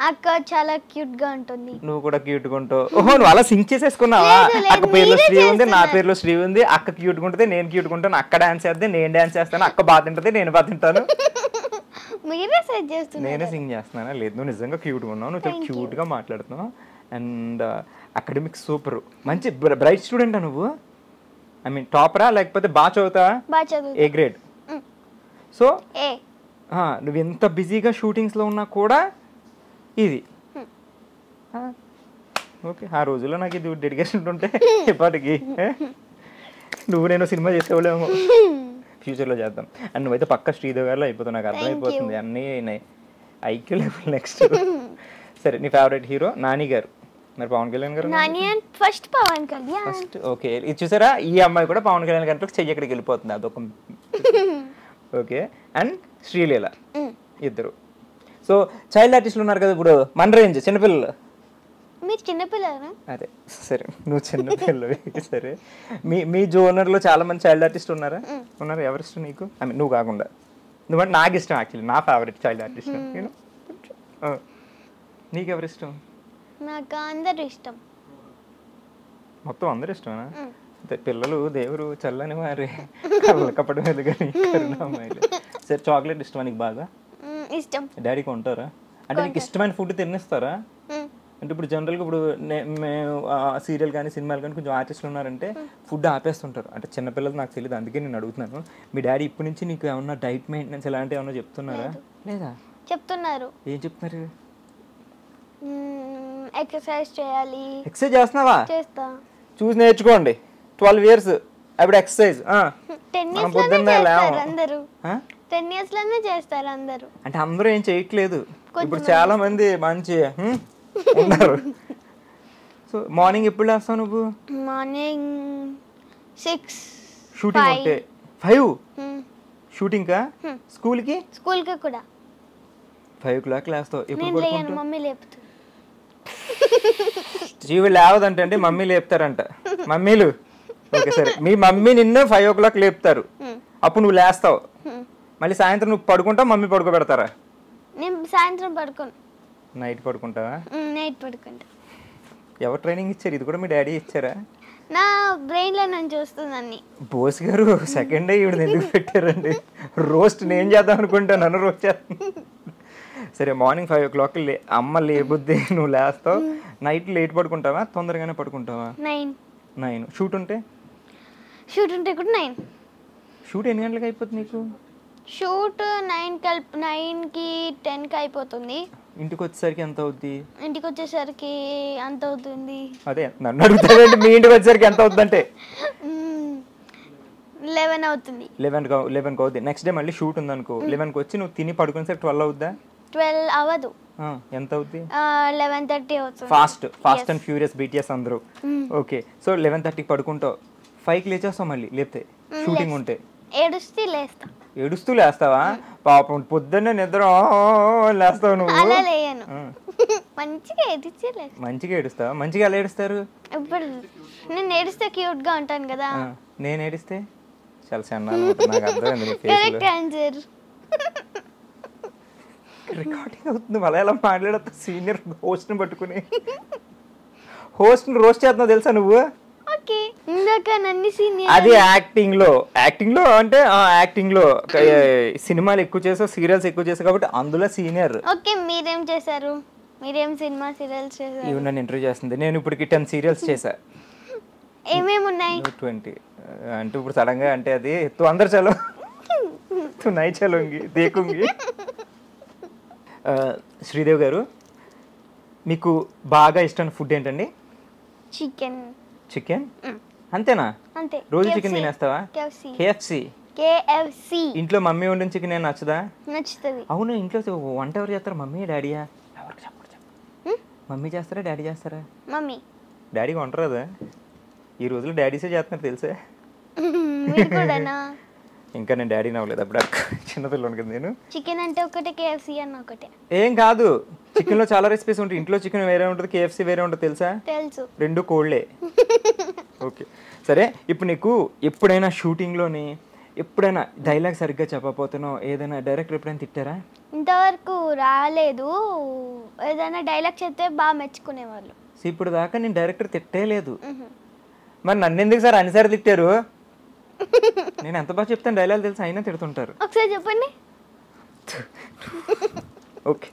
అక్క చాలా క్యూట్ గా ఉంటుంది.
నువ్వు కూడా క్యూట్ గా ఉంటావు. ఓహో, నువ్వు అలా సింక్ చేసేసుకున్నావా? అక్క పేరులో శ్రీ ఉంది, నా పేరులో శ్రీ ఉంది. అక్క క్యూట్ గా ఉంటుంది, నేను క్యూట్ గా ఉంటాను. అక్క డాన్స్ చేస్తే నేను డాన్స్ చేస్తాను, అక్క బాగా తింటది, నేను బాగా తింటాను.
మీరే సెట్ చేస్తున్నారు.
నేనే సింగ్ చేస్తున్నానా? లేదు, నువ్వు నిజంగా క్యూట్ గా ఉన్నావు, నువ్వు చాలా క్యూట్ గా మాట్లాడుతున్నావు. అండ్ అకాడమిక్ సూపర్, మంచి బ్రైట్ స్టూడెంటా నువ్వు? ఐ మీన్ టాపరా లేకపోతే బాగా చదువుతావా?
బాగా చదువు.
A grade? సో
ఏ
నువ్వు ఎంత బిజీగా షూటింగ్స్లో ఉన్నా కూడా ఇది ఓకే. ఆ రోజుల్లో నాకు ఇది డెడికేషన్ ఉంటే ఇప్పటికి నువ్వు నేను సినిమా చేసేవాళ్ళేమో, ఫ్యూచర్లో చేద్దాం. అండ్ నువ్వైతే పక్క శ్రీదేవి గారిలో అయిపోతావు, నాకు అర్థమైపోతుంది అన్నీ ఐక్యూ లెవెల్. నెక్స్ట్ సరే, నీ ఫేవరెట్ హీరో? నాని గారు. మరి పవన్ కళ్యాణ్ గారు?
First Pawan Kalyan.
First okay. ఇది చూసారా, ఈ అమ్మాయి కూడా పవన్ కళ్యాణ్ గారికి చెయ్యి ఎక్కడికి వెళ్ళిపోతుంది, అదొక ఓకే. అండ్ శ్రీలీల, ఇద్దరు. సో చైల్డ్ ఆర్టిస్టులు ఉన్నారు కదా ఇప్పుడు మన రేంజ్, చిన్నపిల్లలు.
మీరు చిన్నపిల్లలు?
అదే సరే, నువ్వు చిన్నపిల్లవి. సరే, మీ జోనర్లో చాలా మంది చైల్డ్ ఆర్టిస్ట్ ఉన్నారా? ఉన్నారు. ఎవరు ఇష్టం నీకు? ఐ మీన్ నువ్వు కాకుండా. నువ్వంటే నాకు ఇష్టం, యాక్చువల్లీ నా ఫేవరెట్ చైల్డ్ ఆర్టిస్ట్. నీకు ఎవరు ఇష్టం?
నాకు అందరూ ఇష్టం.
మొత్తం అందరు ఇష్టమేనా? పిల్లలు దేవుడు చల్లని వారి కప్పడం లేదు కానీ కరుణామయులు. సరే, చాక్లెట్ ఇష్టమా నీకు బాగా?
ఇష్టం.
డాడీ కొంటారా? అంటే నీకు ఇష్టమైన ఫుడ్ తినేస్తారా? అంటే ఇప్పుడు జనరల్గా ఇప్పుడు మేము సీరియల్ కానీ సినిమాలు కానీ కొంచెం ఆర్టిస్టులు ఉన్నారంటే ఫుడ్ ఆపేస్తుంటారు. అంటే చిన్నపిల్లలు నాకు తెలియదు, అందుకే నేను అడుగుతున్నాను. మీ డాడీ ఇప్పటి నుంచి నీకు ఏమన్నా డైట్ మెయింటెనెన్స్ ఇలాంటివి ఏమన్నా చెప్తున్నారా? లేదా?
చెప్తున్నారు.
ఏం చెప్తున్నారు?
ఎక్సర్సైజ్ చేయాలి.
ఎక్సర్సైజ్ చేస్తున్నావా?
చేస్తా.
చూసి నేర్చుకోండి. 12 years అప్పుడు ఎక్సర్సైజ్.
10 years లోనే చేస్తారు అందరూ.
అంటే అందరూ ఏం చేయట్లేదు, ఇప్పుడు చాలా మంది మంచి ఉన్నారు. సో మార్నింగ్ ఎప్పుడు లేస్తావు నువ్వు?
మార్నింగ్ 6.
షూటింగ్ ఉంటే 5 షూటింగ్ కా? స్కూల్కి
కూడా
5 o'clock లేస్తావు. ఎప్పుడు పడుకుంటావు?
మమ్మీ లేపుతుంది.
జీవి లేవదంటే అంటే మమ్మీ లేపుతారంట. మమ్మీలు ఓకే సరే, మీ మమ్మీ నిన్ను 5 o'clock లేపుతారు, అప్పుడు నువ్వు లేస్తావు. మళ్ళీ సాయంత్రం నువ్వు పడుకుంటావు, మమ్మీ పడుకోబెడతారా?
నేను సాయంత్రం పడుకోను,
నైట్ పడుకుంటావా?
నైట్ పడుకుంటా.
ఎవరు ట్రైనింగ్ ఇచ్చారు? ఇది కూడా మీ డాడీ ఇచ్చారా?
నా బ్రెయిన్ లో నేను చూస్తుందని.
బోస్ గారు సెకండ్ డే ఇవిడ ఎందుకు పెట్టారండి? రోస్ట్ నేను చేద్దాం అనుకుంటాను, రోస్ట్ చేస్తాను. సరే, మార్నింగ్ 5 o'clock అమ్మ లేబుద్ది, నువ్వు లేస్తావు. నైట్ లేట్ పడుకుంటావా తొందరగానే పడుకుంటావా? 9. షూట్ ఉంటే
కూడా 9.
షూట్ ఎన్ని గంటలకు అయిపోతుంది నీకు?
షూట్ 9కి 10కి అయిపోతుంది.
ఇంటికి వచ్చేసరికి ఎంత అవుద్ది?
ఇంటికి వచ్చేసరికి అంత అవుతుంది.
అదే నన్ను అడుగుతావేంటి, మీ ఇంటికి వచ్చేసరికి ఎంత అవుద్ది అంటే?
11 అవుతుంది.
11కి అవుద్ది. నెక్స్ట్ డే మళ్ళీ షూట్ ఉంది అనుకో, 11కి వచ్చి నువ్వు తిని పడుకునేసరికి 12 అవుద్దా?
12 అవ్వదు.
ఎంత అవుద్ది?
11:30 అవుతుంది.
ఫాస్ట్ అండ్ ఫ్యూరియస్ బీటీఎస్ అందరూ. ఓకే, సో 11:30కి పడుకుంటావు, 5కి లేచేస్తావు మళ్ళీ లేపితే షూటింగ్ ఉంటే?
ఏడుస్తూ
లేస్తావా? పాపం పొద్దున్నే నిద్ర లేస్తావు నువ్వు?
అలా లేయను, మంచిగా
ఏడుస్తావా? మంచిగా ఎలా ఏడుస్తారు?
ఇప్పుడు నేను ఏడిస్తే క్యూట్ గా ఉంటాను కదా.
నేను ఏడిస్తే చాలా సన్నగా నాకు అర్థమైంది. రికార్డింగ్ అవుతుంది, మళ్ళీ ఎలా మాట్లాడతా? సీనియర్ హోస్ట్ని పట్టుకుని హోస్ట్ని రోస్ట్ చేస్తున్నావు తెలుసా నువ్వు? అది యాక్టింగ్ లో అంటే యాక్టింగ్ లో సినిమాలు ఎక్కువ చేసావు, సీరియల్స్ ఎక్కువ చేసావు కాబట్టి అందులో సీనియర్.
ఓకే, మీరేం చేశారు? మీరేం సినిమా సీరియల్స్ చేశారు?
ఇవి నన్ను ఇంటర్వ్యూ చేస్తుంది. నేను ఇప్పటికి 10 సీరియల్స్ చేశా.
ఏమేమి ఉన్నాయి?
20 అంటే ఇప్పుడు సడన్ గా అంటే అది తు అందరు చలో తు నై చలోంగి దేకుంగి. శ్రీదేవి గారు, మీకు బాగా ఇష్టమైన ఫుడ్ ఏంటండి? చికెన్ అంతేనా?
అంతే.
రోజు చికెన్ తినేస్తావా? KFC. ఇంట్లో మమ్మీ వండిన చికెన్ ఏం నచ్చదా?
నచ్చుతుంది.
అవును, ఇంట్లో వంట ఎవరు చేస్తారు? మమ్మీ డాడీయా? ఎవరికి చెప్పండి. మమ్మీ చేస్తారా డాడీ చేస్తారా?
మమ్మీ.
డాడీ వంటరాదా? ఈ రోజుల్లో డాడీసే చేస్తున్నారు తెలుసా? ఇంకా నేను డాడీ నవ్వలేదు, అప్పుడు చిన్నపిల్లలు కదా నేను.
చికెన్ అంటే ఒకటే, KFC అన్న ఒకటే.
ఏం కాదు, చికెన్ లో చాలా రెసిపీస్ ఉంటాయి. ఇంట్లో చికెన్ వేరే ఉంటుంది, KFC వేరే ఉంటుంది తెలుసా?
తెలుసు.
2 కోళ్ళే. ఓకే సరే, ఇప్పుడు నీకు ఎప్పుడైనా షూటింగ్లోని ఎప్పుడైనా డైలాగ్ సరిగ్గా చెప్పకపోతేనో ఏదైనా డైరెక్టర్ ఎప్పుడైనా తిట్టారా?
ఇంతవరకు రాలేదు. ఏదైనా డైలాగ్ చెప్తే బాగా మెచ్చుకునేవాళ్ళు.
ఇప్పుడు దాకా నేను డైరెక్టర్ తిట్టేలేదు. మరి నన్ను ఎందుకు సార్ అన్నిసార్లు తిట్టారు? నేను ఎంత బాగా చెప్తాను డైలాగ్ తెలుసు, అయినా తిడుతుంటారు.
ఒకసారి చెప్పండి.
ఓకే,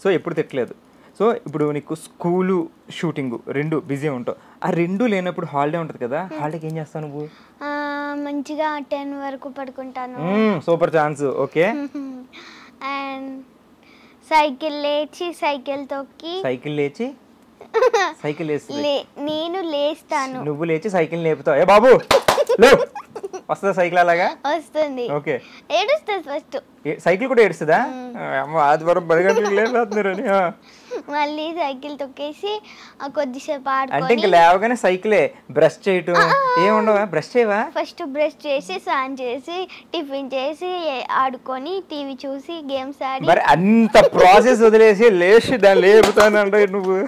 సో ఎప్పుడు తిట్టలేదు. సో ఇప్పుడు నీకు స్కూలు షూటింగ్ రెండు బిజీ ఉంటావు, ఆ రెండు లేనప్పుడు హాలిడే ఉంటుంది కదా, హాలిడేకి ఏం చేస్తావు నువ్వు?
మంచిగా 10 వరకు పడుకుంటాను.
Super chance. Okay.
And cycle లేచి సైకిల్ తొక్కి
సైకిల్
నేను లేస్తాను.
నువ్వు లేచి సైకిల్ లేపుతావు. ఏ బాబు లేవు, వస్తుందా సైకిల్? అలాగా వస్తుంది. ఓకే.
ఏడుస్తుంది ఫస్ట్.
సైకిల్ కూడా ఏడుస్తుందా? ఆదివారం 10 గంటలకు లేపుతున్నారు అని.
మళ్ళీ సైకిల్ తొక్కేసి కొద్దిసేపు
అంటే ఇంకా లేవగానే సైకిలే. బ్రష్ చేయటం ఏముండవా? బ్రష్ చేయవా?
ఫస్ట్ బ్రష్ చేసి స్నానం చేసి టిఫిన్ చేసి ఆడుకొని టీవీ చూసి గేమ్స్ ఆడి.
మరి అంత ప్రాసెస్ వదిలేసి లేచి దాన్ని లేపుతానంటే నువ్వు.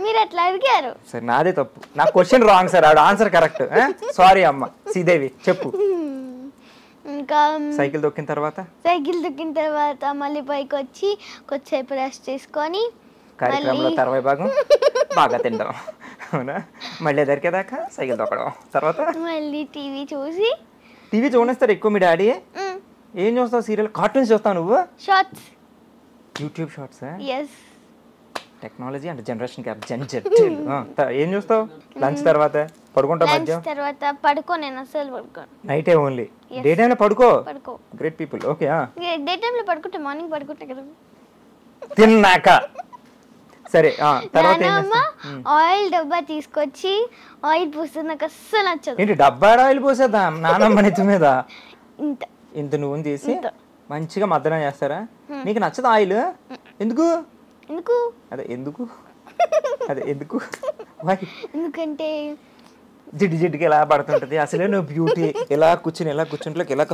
మీరు అట్లా అడిగారు.
సరే నాదే తప్పు, నా క్వశ్చన్ రాంగ్ సార్, ఆవిడ ఆన్సర్ కరెక్ట్. సారీ అమ్మ శ్రీదేవి, చెప్పు.
ఇంకా
సైకిల్ తొక్కిన
తర్వాత మళ్ళీ పైకి వచ్చి కొద్దిసేపు రెస్ట్ చేసుకొని
కార్యక్రమంలో తర్వాయి భాగం బాగా తింటాం. అవునా? మళ్ళీ దొరికేదాకా సైకిల్ తొక్కడం, తర్వాత
మళ్ళీ టీవీ చూసి.
టీవీ చూనేస్తారు ఎక్కువ మీ డాడీ? ఏం చూస్తావు? సీరియల్, కార్టూన్స్ చూస్తావు నువ్వు?
Shorts,
YouTube shorts.
Yes.
Technology అంటే జనరేషన్ గ్యాప్. ఏం చూస్తావు లంచ్ తర్వాత? పడుకుంటావు మధ్య
తర్వాత? నేను అసలు పడుకోను.
నైటే ఓన్లీ. డే టైంలో పడుకో. Great people. ఓకే.
డే టైంలో పడుకుంటే మార్నింగ్ పడుకుంటా కదా
తిన్నాక. సరే తర్వాత
ఆయిల్ డబ్బా తీసుకొచ్చి ఆయిల్ పోస్తే నాకు అస్సలు నచ్చదు.
ఏంటి డబ్బా ఆయిల్ పోసేదా నానమ్మ నెత్తి మీద? ఇంత నువ్వు తీసి మంచిగా మద్దన చేస్తారా? నీకు నచ్చదు ఆయిల్? ఎందుకు? అదే ఎందుకు
ఎందుకంటే
జిడ్డుకి ఎలా పడుతుంటది. అసలే నువ్వు బ్యూటీ ఇలా కూర్చుంటే ఇలా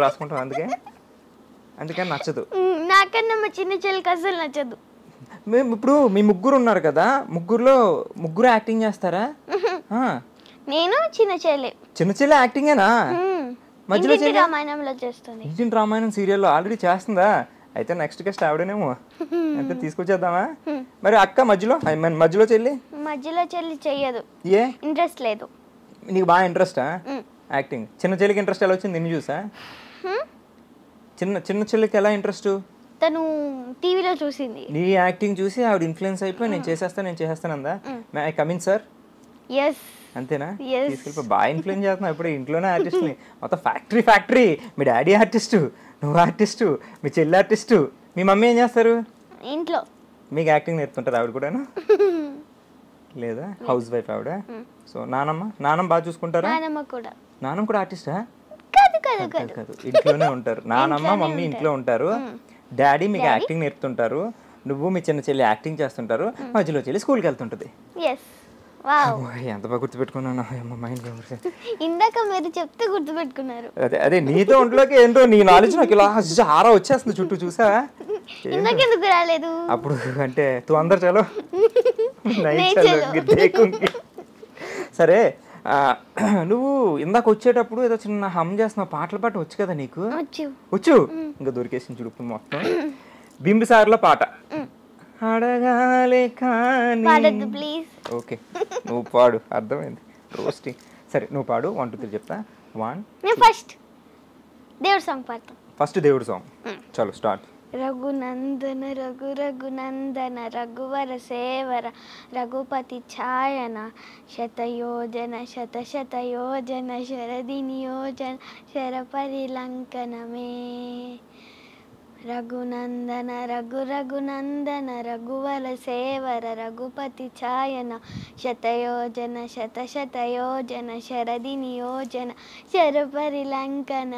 రాసుకుంటావు, అందుకని నచ్చదు.
నాకన్నా మా చిన్న చెల్లికి అసలు నచ్చదు.
మేము ఇప్పుడు మీ ముగ్గురు ఉన్నారు కదా, ముగ్గురు యాక్టింగ్ చేస్తారా?
నేను చిన్న చెల్లి
యాక్టింగేనా? మధ్యలో
రామాయణంలో చేస్తుంది.
ఇంటి రామాయణం సీరియల్లో ఆల్రెడీ చేస్తుందా? అయితే నెక్స్ట్ గెస్ట్ ఆవిడనేమో. అయితే తీసుకొచ్చేద్దామా? మరి అక్క మధ్యలో చెల్లి
చెయ్యదు.
ఏ
ఇంట్రెస్ట్ లేదు.
నీకు బాగా ఇంట్రెస్టా యాక్టింగ్? చిన్న చెల్లికి ఇంట్రెస్ట్ ఎలా వచ్చింది నిన్ను చూసా? చిన్న చెల్లికి ఎలా ఇంట్రెస్ట్?
తను టీవీలో చూసింది,
నీ యాక్టింగ్ చూసి ఆవిడ ఇన్ఫ్లుయెన్స్ అయిపోయి నేను చేసేస్తాను అందా? May I come in sir?
Yes.
అంతేనా? తీసుకెళ్ళి బాగా ఇన్ఫ్లుయెన్స్ చేస్తున్నావు. ఇప్పుడు ఇంట్లోనే ఆర్టిస్ట్ని మొత్తం ఫ్యాక్టరీ. మీ డాడీ ఆర్టిస్టు, నువ్వు ఆర్టిస్టు, మీ చెల్లి ఆర్టిస్టు, మీ మమ్మీ ఏం చేస్తారు ఇంట్లో? మీకు యాక్టింగ్ నేర్పుతుంటారు ఆవిడ కూడాను? లేదా? హౌస్ వైఫ్ ఆవిడ. సో నానమ్మ బాగా చూసుకుంటారా? నానమ్మ కూడా ఆర్టిస్టా? కాదు, ఇంట్లోనే ఉంటారు. నానమ్మ మమ్మీ ఇంట్లో ఉంటారు, డాడీ మీకు యాక్టింగ్ నేర్పుతుంటారు, నువ్వు మీ చిన్న చెల్లి యాక్టింగ్ చేస్తుంటారు, మధ్యలో చెల్లి స్కూల్కి వెళ్తుంటది. ఎంత బాగా గుర్తుపెట్టుకున్నాను.
ఇందాక మీరు చెప్తే గుర్తుపెట్టుకున్నారు.
అదే నీతో ఒంట్లోకి ఏంటో నీ నాలెడ్జ్ నాకు ఇలా హారా వచ్చేస్తుంది చుట్టూ. చూసా
ఇందాకెందుకు రాలేదు?
అప్పుడు అంటే తూ అందరు చలో. సరే, నువ్వు ఇందాక వచ్చేటప్పుడు ఏదో చిన్న హమ్ చేస్తున్నావు, పాటలు పాట వచ్చు కదా నీకు? వచ్చు. ఇంకా దొరికేసి చుడుపు మొత్తం. బింబిసార్లో పాట అడగాలే కానీ. ఓకే, నువ్వు పాడు, అర్థమైంది. రోస్టింగ్. సరే నువ్వు పాడు. 1 2 3 చెప్తా. 1
ఫస్ట్ దేవుడు సాంగ్ పాడతాం.
ఫస్ట్ దేవుడు సాంగ్. చలో స్టార్ట్.
రఘునందన రఘునందన రఘువర సేవర రఘుపతి ఛాయన శతయోజన శతయోజన శరది నియోజన శరపరిలంకనమే. రఘునందన రఘునందన రఘువర సేవర రఘుపతి ఛాయన శతయోజన శతయోజన శరది నియోజన శరపరిలంకన.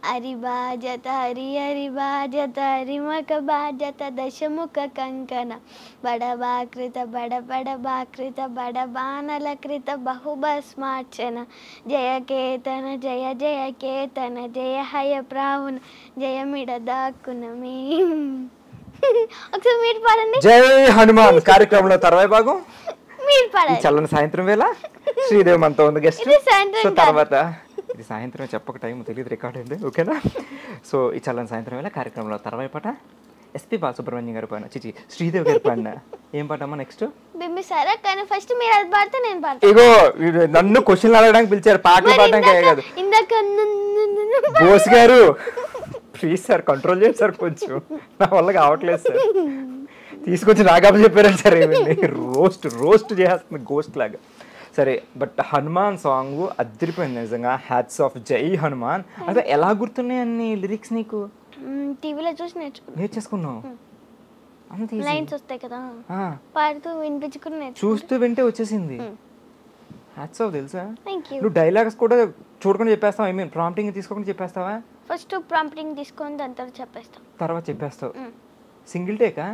హరిభాజత హరిభాజత హరిమక భాజత దశముఖ కంకణ బడబాకృత బడబడబాకృత బడబానలకృత బహుభస్మార్చన. జయకేతన జయ కేతన జయ హయ ప్రావున జయమిడ దాక్కున. ఒకసారి మీరు పాడండి.
జై హనుమాన్ కార్యక్రమంలో తర్వాయి భాగం.
మీరు పాడండి.
చల్లని సాయంత్రం వేళ శ్రీదేవి మనతో ఉంది గెస్ట్. సో తర్వాత ఇది సాయంత్రం చెప్పక టైం తెలియదు రికార్డ్ అండి ఓకేనా. సో ఈ చల్లని సాయంత్రం వేళ కార్యక్రమంలో తర్వాత పాట ఎస్పి బాలసుబ్రహ్మణ్యం గారి పాడిన చిచి శ్రీదేవి గారి పాడిన ఏం పాటమ్మా నెక్స్ట్?
బింబిసారా, కానీ ఫస్ట్ మీరు అది పాడితే నేను పాడతా.
ఇగో నన్ను క్వశ్చన్లు అడగడానికి పిలిచారు, పాటలు పాడడానికి కాదు.
ఇందాక
బోస్ గారు ప్లీజ్ సార్ కంట్రోల్ చేయండి సార్, కొంచెం నా వల్ల కావట్లేదు సార్. తీసుకొచ్చి నాగాబు చెప్పారండి సార్, ఏమైంది రోస్ట్ చేస్తుంది గోస్ట్ లాగా. సరే బట్ హనుమాన్ సాంగ్ అదిరిపోయింది నిజంగా, హ్యాట్స్ ఆఫ్ జై హనుమాన్. అదే ఎలా గుర్తున్నాయి అన్ని లిరిక్స్ నీకు?
టీవీలో చూసి
నేర్చేసుకున్నావు అంత
లైన్స్ వస్తాయి కదా, పాడుతూ వినిపించుకుని
చూస్తూ వింటే వచ్చేసింది. హ్యాట్స్ ఆఫ్ తెలుసా.
థాంక్యూ.
నువ్వు డైలాగ్స్ కూడా చూడకుండా చెప్పేస్తావా? ఐ మీన్ ప్రాంప్టింగ్ తీసుకోకుండా చెప్పేస్తావా?
ఫస్ట్ ప్రాంప్టింగ్ తీసుకొని దాని తర్వాత చెప్పేస్తాం,
తర్వాత చెప్పేస్తావు. సింగిల్ టేకా?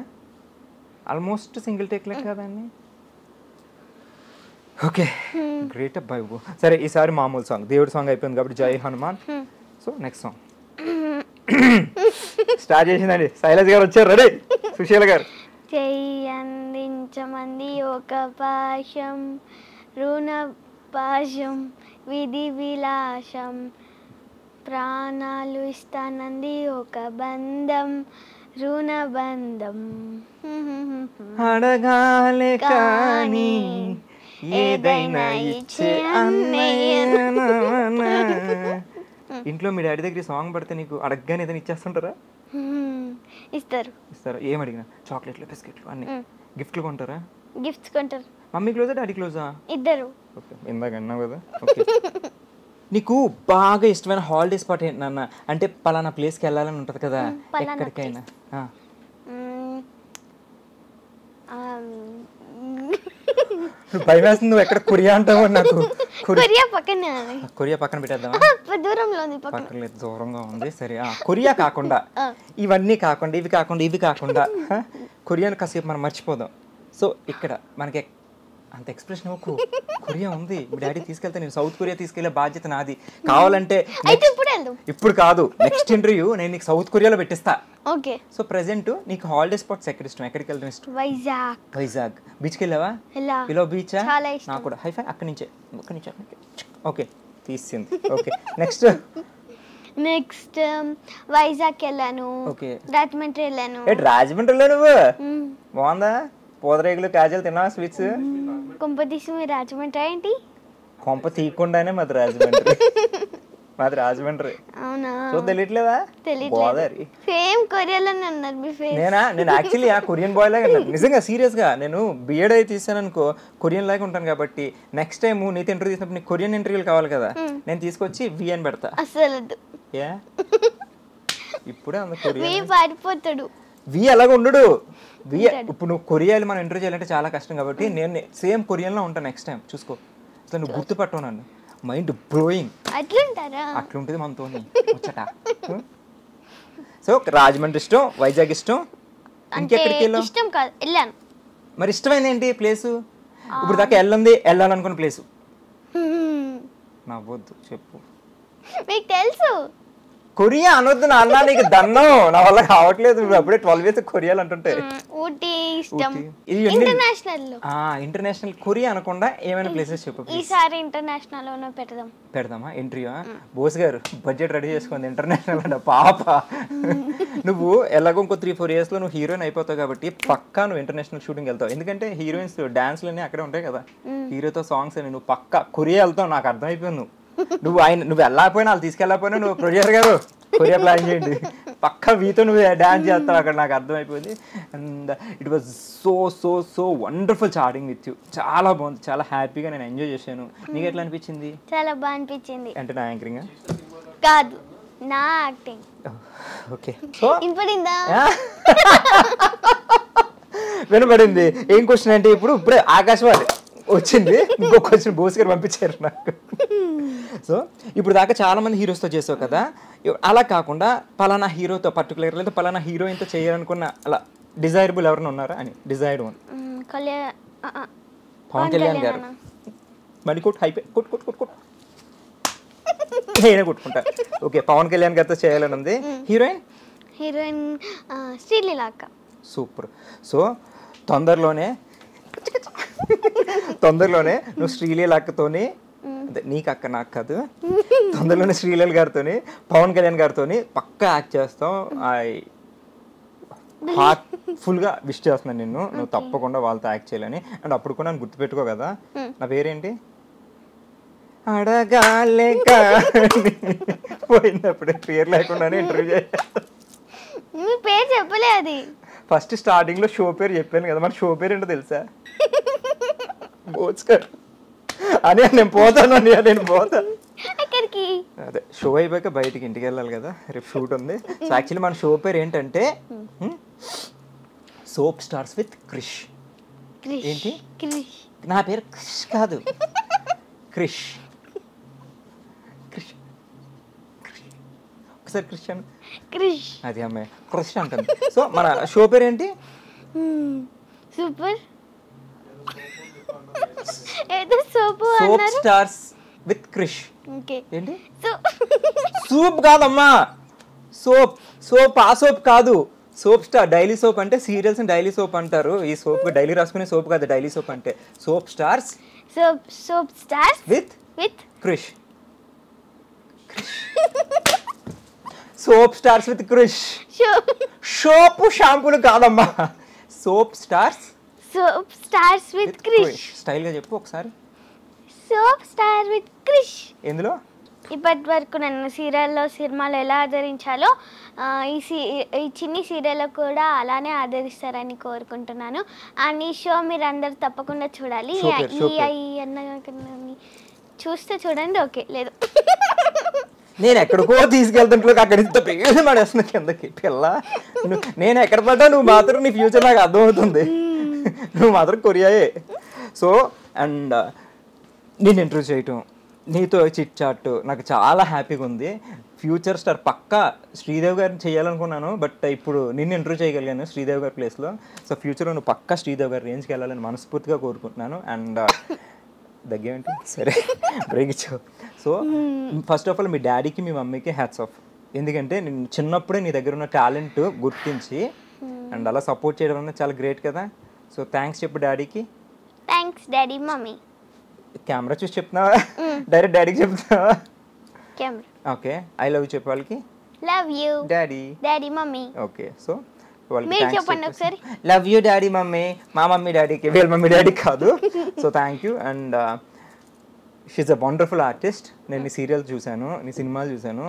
ఆల్మోస్ట్ సింగిల్ టేక్ లెక్క కదండి. ఓకే గ్రేట్ అబ్బాయి. సరే ఈసారి మామూలు సాంగ్, దేవుడి సాంగ్ అయిపోయింది కాబట్టి జై Hanuman. So next song start చేసిందండి. శైలజ్ గారు వచ్చారు, రెడీ. సుశీల గారు.
చెయ్యి అందించమంది ఒక పాశం, రుణ పాశం విధి విలాసం, ప్రాణాలు ఇస్తానంది ఒక బంధం, రుణ బంధం.
అడగాలే కానీ ఏదైనా ఇచ్చే అన్నయ్య. ఇంట్లో మీ డాడీ దగ్గర సాంగ్ పడితే నీకు అడగగానే ఏదైనా ఇచ్చేస్తుంటారా?
ఇస్తారు.
ఏం అడిగినా? చాక్లెట్లు, బిస్కెట్లు అన్ని గిఫ్ట్లు కొంటారా?
గిఫ్ట్స్ కొంటారు.
మమ్మీ క్లోజా డాడీ క్లోజా?
ఇద్దరు.
ఓకే ఇందాక అన్నావు కదా. ఓకే నీకు బాగా ఇష్టమైన హాలిడే స్పాట్ ఏంటి నాన్న? అంటే పలానా ప్లేస్కి వెళ్ళాలని ఉంటుంది కదా ఎక్కడికైనా. నువ్వు భయం వేస్తుంది, నువ్వు ఎక్కడ కొరియా అంటావు నాకు. కొరియా పక్కన పెట్టేద్దామా?
దూరంలో
పక్కన దూరంగా ఉంది. సరే కొరియా కాకుండా ఇవన్నీ కాకుండా ఇవి కాకుండా కొరియాను కాసేపు మనం మర్చిపోదాం. సో ఇక్కడ మనకి అంత ఎక్స్ప్రెషన్ ఇవ్వకు. కొరియా ఉంది, మీ డాడీ తీసుకెళ్తే నేను సౌత్ కొరియా తీసుకెళ్లే బాధ్యత నాది. కావాలంటే ఇప్పుడు కాదు, నెక్స్ట్ ఇంటర్వ్యూ నేను నీకు సౌత్ కొరియాలో పెట్టిస్తా.
ఓకే.
సో ప్రెసెంట్ నీకు హాలిడే స్పాట్స్ ఎక్కడ ఇష్టం? ఎక్కడికి వెళ్ళడం ఇష్టం? వైజాగ్. బీచ్కి వెళ్ళావా? పిలో బీచా? నాకు కూడా. హైఫై అక్కడి నుంచే. ఓకే తీసింది. ఓకే నెక్స్ట్
వైజాగ్ వెళ్ళాను. ఓకే. రాజమండ్రి వెళ్ళాను.
రాజమండ్రిలో నువ్వు బాగుందా? పోదరేగులు కాజలు తిన్నావా? స్వీట్స్
కొంప తీసి మీరు రాజమండ్రి ఏంటి?
కొంప తీయకుండానే మాది రాజమండ్రి. మాది రాజమండ్రి.
అవునా?
సో తెలియట్లేదా?
గోదావరి సేమ్ కొరియాలోనే ఉన్నారు మీ ఫేస్.
నేను యాక్చువల్లీ ఆ కొరియన్ బాయ్ లాగా నిజంగా సీరియస్ గా. నేను బిఎడ్ అయితే తీసాను అనుకో, కొరియన్ లాగా ఉంటాను కాబట్టి నెక్స్ట్ టైం నీతో ఇంటర్వ్యూ తీసినప్పుడు నీకు కొరియన్ ఇంటర్వ్యూలు కావాలి కదా, నేను తీసుకొచ్చి వి అని పెడతా.
అసలు
ఇప్పుడే అంత కొరియన్
పారిపోతాడు.
వి అలాగ ఉండడు. వి ఇప్పుడు నువ్వు కొరియాలో మనం ఇంటర్వ్యూ చేయాలంటే చాలా కష్టం కాబట్టి నేను సేమ్ కొరియన్లో ఉంటాను. నెక్స్ట్ టైం చూసుకో. అసలు నువ్వు గుర్తుపట్టవు నన్ను. Mind blowing. అట్లుంటుంది మనతో వచ్చట. సో రాజమండ్రి ఇష్టం, వైజాగ్ ఇష్టం, ఇంకెక్కడికి వెళ్ళాం?
ఇష్టం కాదు, వెళ్ళాను.
మరి ఇష్టమైంది ఏంటి ప్లేసు? ఇప్పుడు దాకా వెళ్ళాలనుకున్న ప్లేసు నవ్వొద్దు చెప్పు.
మీకు తెలుసు.
కొరియా అనొద్దు నాన్న, నీకు దన్నం, నా వల్ల కావట్లేదు. నువ్వు అప్పుడే 12 ఇయర్స్ కొరియాలు అంటుంటే.
ఊటీ ఇష్టం.
ఇంటర్నేషనల్ కొరియా అనకుండా ఏమైనా ప్లేసెస్ చెప్పు.
ఈసారి ఇంటర్నేషనల్ లోనే
పెడదామా ఇంటర్వ్యూ? బోస్ గారు బడ్జెట్ రెడీ చేసుకుంది ఇంటర్నేషనల్ అంటే పాప. నువ్వు ఎలాగో ఇంకో 3-4 years లో నువ్వు హీరోయిన్ అయిపోతావు కాబట్టి పక్కా నువ్వు ఇంటర్నేషనల్ షూటింగ్ వెళ్తావు. ఎందుకంటే హీరోయిన్స్ డాన్స్లు అన్నీ అక్కడే ఉంటాయి కదా, హీరోతో సాంగ్స్ అని. నువ్వు పక్కా కొరియా వెళ్తావు, నాకు అర్థమైపోయింది. నువ్వు వెళ్ళకపోయినా వాళ్ళు తీసుకెళ్ళకపోయినా నువ్వు ప్రొడ్యూసర్ గారు కొరియా ప్లాన్ చేయండి, పక్కా వీతో నువ్వు డాన్స్ చేస్తావు అక్కడ, నాకు అర్థమైపోయింది. And it was so so so wonderful chatting with you. చాలా బాగుంది, చాలా హ్యాపీగా నేను ఎంజాయ్ చేశాను. నీకు ఎట్లా అనిపించింది?
చాలా బాగా అనిపించింది.
అంటే నా యాంకరింగ్
కాదు, నా యాక్టింగ్.
ఓకే సో
వినపడింది.
ఏం క్వశ్చన్ అంటే ఇప్పుడే ఆకాశవాణి వచ్చింది, ఇంకో క్వశ్చన్ బోస్ గారు పంపించారు నాకు. సో ఇప్పుడు దాకా చాలా మంది హీరోస్తో చేసావు కదా, అలా కాకుండా పలానా హీరోతో పర్టికులర్ లేదా పలానా హీరోయిన్తో చేయాలనుకున్న అలా డిజైరబుల్ ఎవరైనా ఉన్నారా అని? డిజైర్డ్ వన్ పవన్ కళ్యాణ్ గారు. మళ్ళీ కొట్టు హైపే కొట్టు నేనే కొట్టుకుంటా. ఓకే పవన్ కళ్యాణ్ గారితో చేయాలని ఉంది. హీరోయిన్
శ్రీలీల అక్క.
సూపర్. సో తొందరలోనే నువ్వు శ్రీలీల అక్కతోని అదే నీకు అక్క నాకు కాదు, తొందరలోనే శ్రీలీల గారితో పవన్ కళ్యాణ్ గారితో పక్కా యాక్ట్ చేస్తాం. హార్ట్ఫుల్గా విష్ చేస్తున్నాను నిన్ను, నువ్వు తప్పకుండా వాళ్ళతో యాక్ట్ చేయాలని. అండ్ అప్పుడు కూడా నన్ను గుర్తుపెట్టుకో కదా, నా పేరేంటి అడగాలే పోయినప్పుడే పేరు లేకుండానే ఇంటర్వ్యూ చేయాలి.
మీ పేరు చెప్పలే, అది
ఫస్ట్ స్టార్టింగ్ లో షో పేరు చెప్పాను కదా, మన షో పేరు ఏంటో తెలుసా? బోచ్కర్ అని. నేను పోతాను అని, నేను పోతాను
ఎక్కడికి?
అదే షో అయిపోయాక బయటికి ఇంటికి వెళ్ళాలి కదా, రేపు షూట్ ఉంది. సో యాక్చువల్లీ మన షో పేరు ఏంటంటే సోప్ స్టార్స్ విత్ క్రిష్. ఏంటి? నా పేరు క్రిష్ కాదు, క్రిష్. క్రిష్ ఒకసారి క్రిష్ అని,
క్రిష్
అది అమ్మాయి క్రిష్ అంటుంది. సో మన షో పేరు ఏంటి?
సూపర్ ఏదో soap
soap stars with Krish.
Okay
ఏంటి? సూప్ కాదమ్మా, సోప్. సోప్ ఆ సోప్ కాదు, సోప్ స్టార్. డైలీ సోప్ అంటే సీరియల్స్ డైలీ సోప్ అంటారు. ఈ సోప్ డైలీ రాసుకునే సోప్ కాదు, డైలీ సోప్ అంటే. Soap stars
soap stars
with Krish. Soap stars with Krish. షోపు షాంపూలు కాదమ్మా, soap stars
with Krish.
Style గా చెప్పు ఒకసారి.
Soap star with Krish.
ఎందులో?
ఇప్పటి వరకు నన్ను సీరియల్లో సినిమాలో ఎలా ఆదరించాలో ఈ చిన్ని సీరియల్లో కూడా అలానే ఆదరిస్తారని కోరుకుంటున్నాను. అండ్ ఈ షో మీరు అందరు తప్పకుండా చూడాలి. చూస్తే చూడండి, ఓకే లేదు
నేను ఎక్కడికో తీసుకెళ్తుంటే అక్కడ ఇంత పేరు పడేస్తున్నా కిందకి పిల్ల. నేను ఎక్కడ పడ్డా నువ్వు మాత్రం నీ ఫ్యూచర్ నాకు అర్థమవుతుంది, నువ్వు మాత్రం కొరియాయే. సో అండ్ నేను ఇంటర్వ్యూ చేయటం, నీతో చిట్ చాట్ నాకు చాలా హ్యాపీగా ఉంది. ఫ్యూచర్ స్టార్ పక్కా శ్రీదేవి గారిని చేయాలనుకున్నాను, బట్ ఇప్పుడు నిన్ను ఇంటర్వ్యూ చేయగలిగాను శ్రీదేవి గారి ప్లేస్లో. సో ఫ్యూచర్లో నువ్వు పక్కా శ్రీదేవి గారి రేంజ్కి వెళ్ళాలని మనస్ఫూర్తిగా కోరుకుంటున్నాను. అండ్ దగ్గేంటి సరే బ్రేక్ ఇచ్చావు. సో ఫస్ట్ ఆఫ్ ఆల్ మీ డాడీకి మీ మమ్మీకి హ్యాట్స్ ఆఫ్. ఎందుకంటే నేను చిన్నప్పుడే నీ దగ్గర ఉన్న టాలెంట్ గుర్తించి అండ్ అలా సపోర్ట్ చేయడం అనేది చాలా గ్రేట్ కదా. సో థ్యాంక్స్ చెప్పు డాడీకి.
Thanks daddy mummy.
కెమెరా చూసి చెప్తున్నావా డైరెక్ట్ డాడీకి చెప్తున్నావా?
కెమెరా.
ఓకే, ఐ లవ్ చెప్పు వాళ్ళకి.
Love you
daddy
mummy.
Okay, so వాళ్ళకి
మీరు చెప్పండి ఒకసారి.
Love you daddy mummy. మా మమ్మీ డాడీకి, వీళ్ళ మమ్మీ డాడీకి కాదు. So thank you. And she's a wonderful artist. నేను నీ సీరియల్ చూశాను, నీ సినిమాలు చూశాను,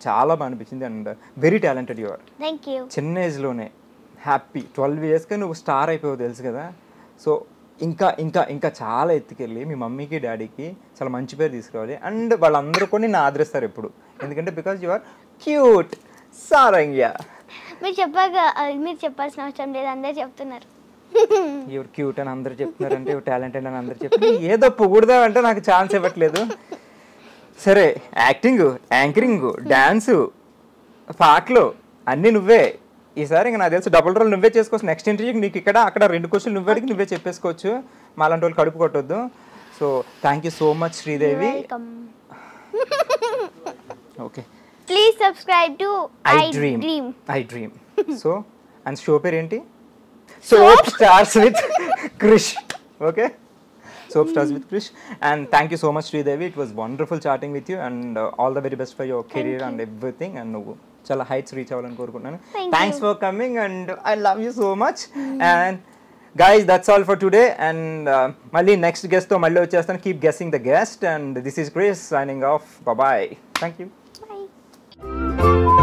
చాలా బాగా అనిపించింది. And very talented you are.
Thank you.
చిన్న ఏజ్లోనే హ్యాపీ 12 yearsకే నువ్వు స్టార్ అయిపోయావు తెలుసు కదా. సో ఇంకా ఇంకా ఇంకా చాలా ఎత్తుకెళ్ళి మీ మమ్మీకి డాడీకి చాలా మంచి పేరు తీసుకురావాలి. అండ్ వాళ్ళందరూ కూడా నిన్ను ఆదరిస్తారు ఎప్పుడు, ఎందుకంటే బికాజ్ యు ఆర్ క్యూట్ సారంగ్య.
మీరు చెప్పాల్సిన అవసరం లేదు, అందరూ చెప్తున్నారు.
ఎవరు క్యూట్ అని అందరు చెప్తున్నారంటే, ఎవరు టాలెంటెడ్ అని అందరు చెప్తున్నారు. ఏదో పొగుడుదా అంటే నాకు ఛాన్స్ ఇవ్వట్లేదు. సరే, యాక్టింగ్, యాంకరింగ్, డాన్సు, పాటలు అన్నీ నువ్వే. ఈసారి ఇంకా నాకు తెలుసు డబుల్ రోల్ నువ్వే చేసుకోవచ్చు. నెక్స్ట్ ఇంటర్వ్యూకి నీకు ఇక్కడ అక్కడ 2 క్వశ్చన్లు నువ్వే అడిగి నువ్వే చెప్పేసుకోవచ్చు. మాలాంటి వాళ్ళు కడుపు కొట్టొద్దు. So thank you so much Sridevi. Okay,
please subscribe to I
dream. So and show పేరు ఏంటి? Soap stars with Krish. Okay, soap stars with Krish. And thank you so much Sridevi. It was wonderful chatting with you and all the very best for your career and everything. And నువ్వు చాలా heights reach అవ్వాలని కోరుకుంటున్నాను. Thanks for coming and I love you so much. And guys, that's all for today. And మళ్ళీ next guest తో మళ్ళీ వచ్చేస్తాను. Keep guessing the guest. And this is Chris signing off. Bye bye. Thank you.
Bye.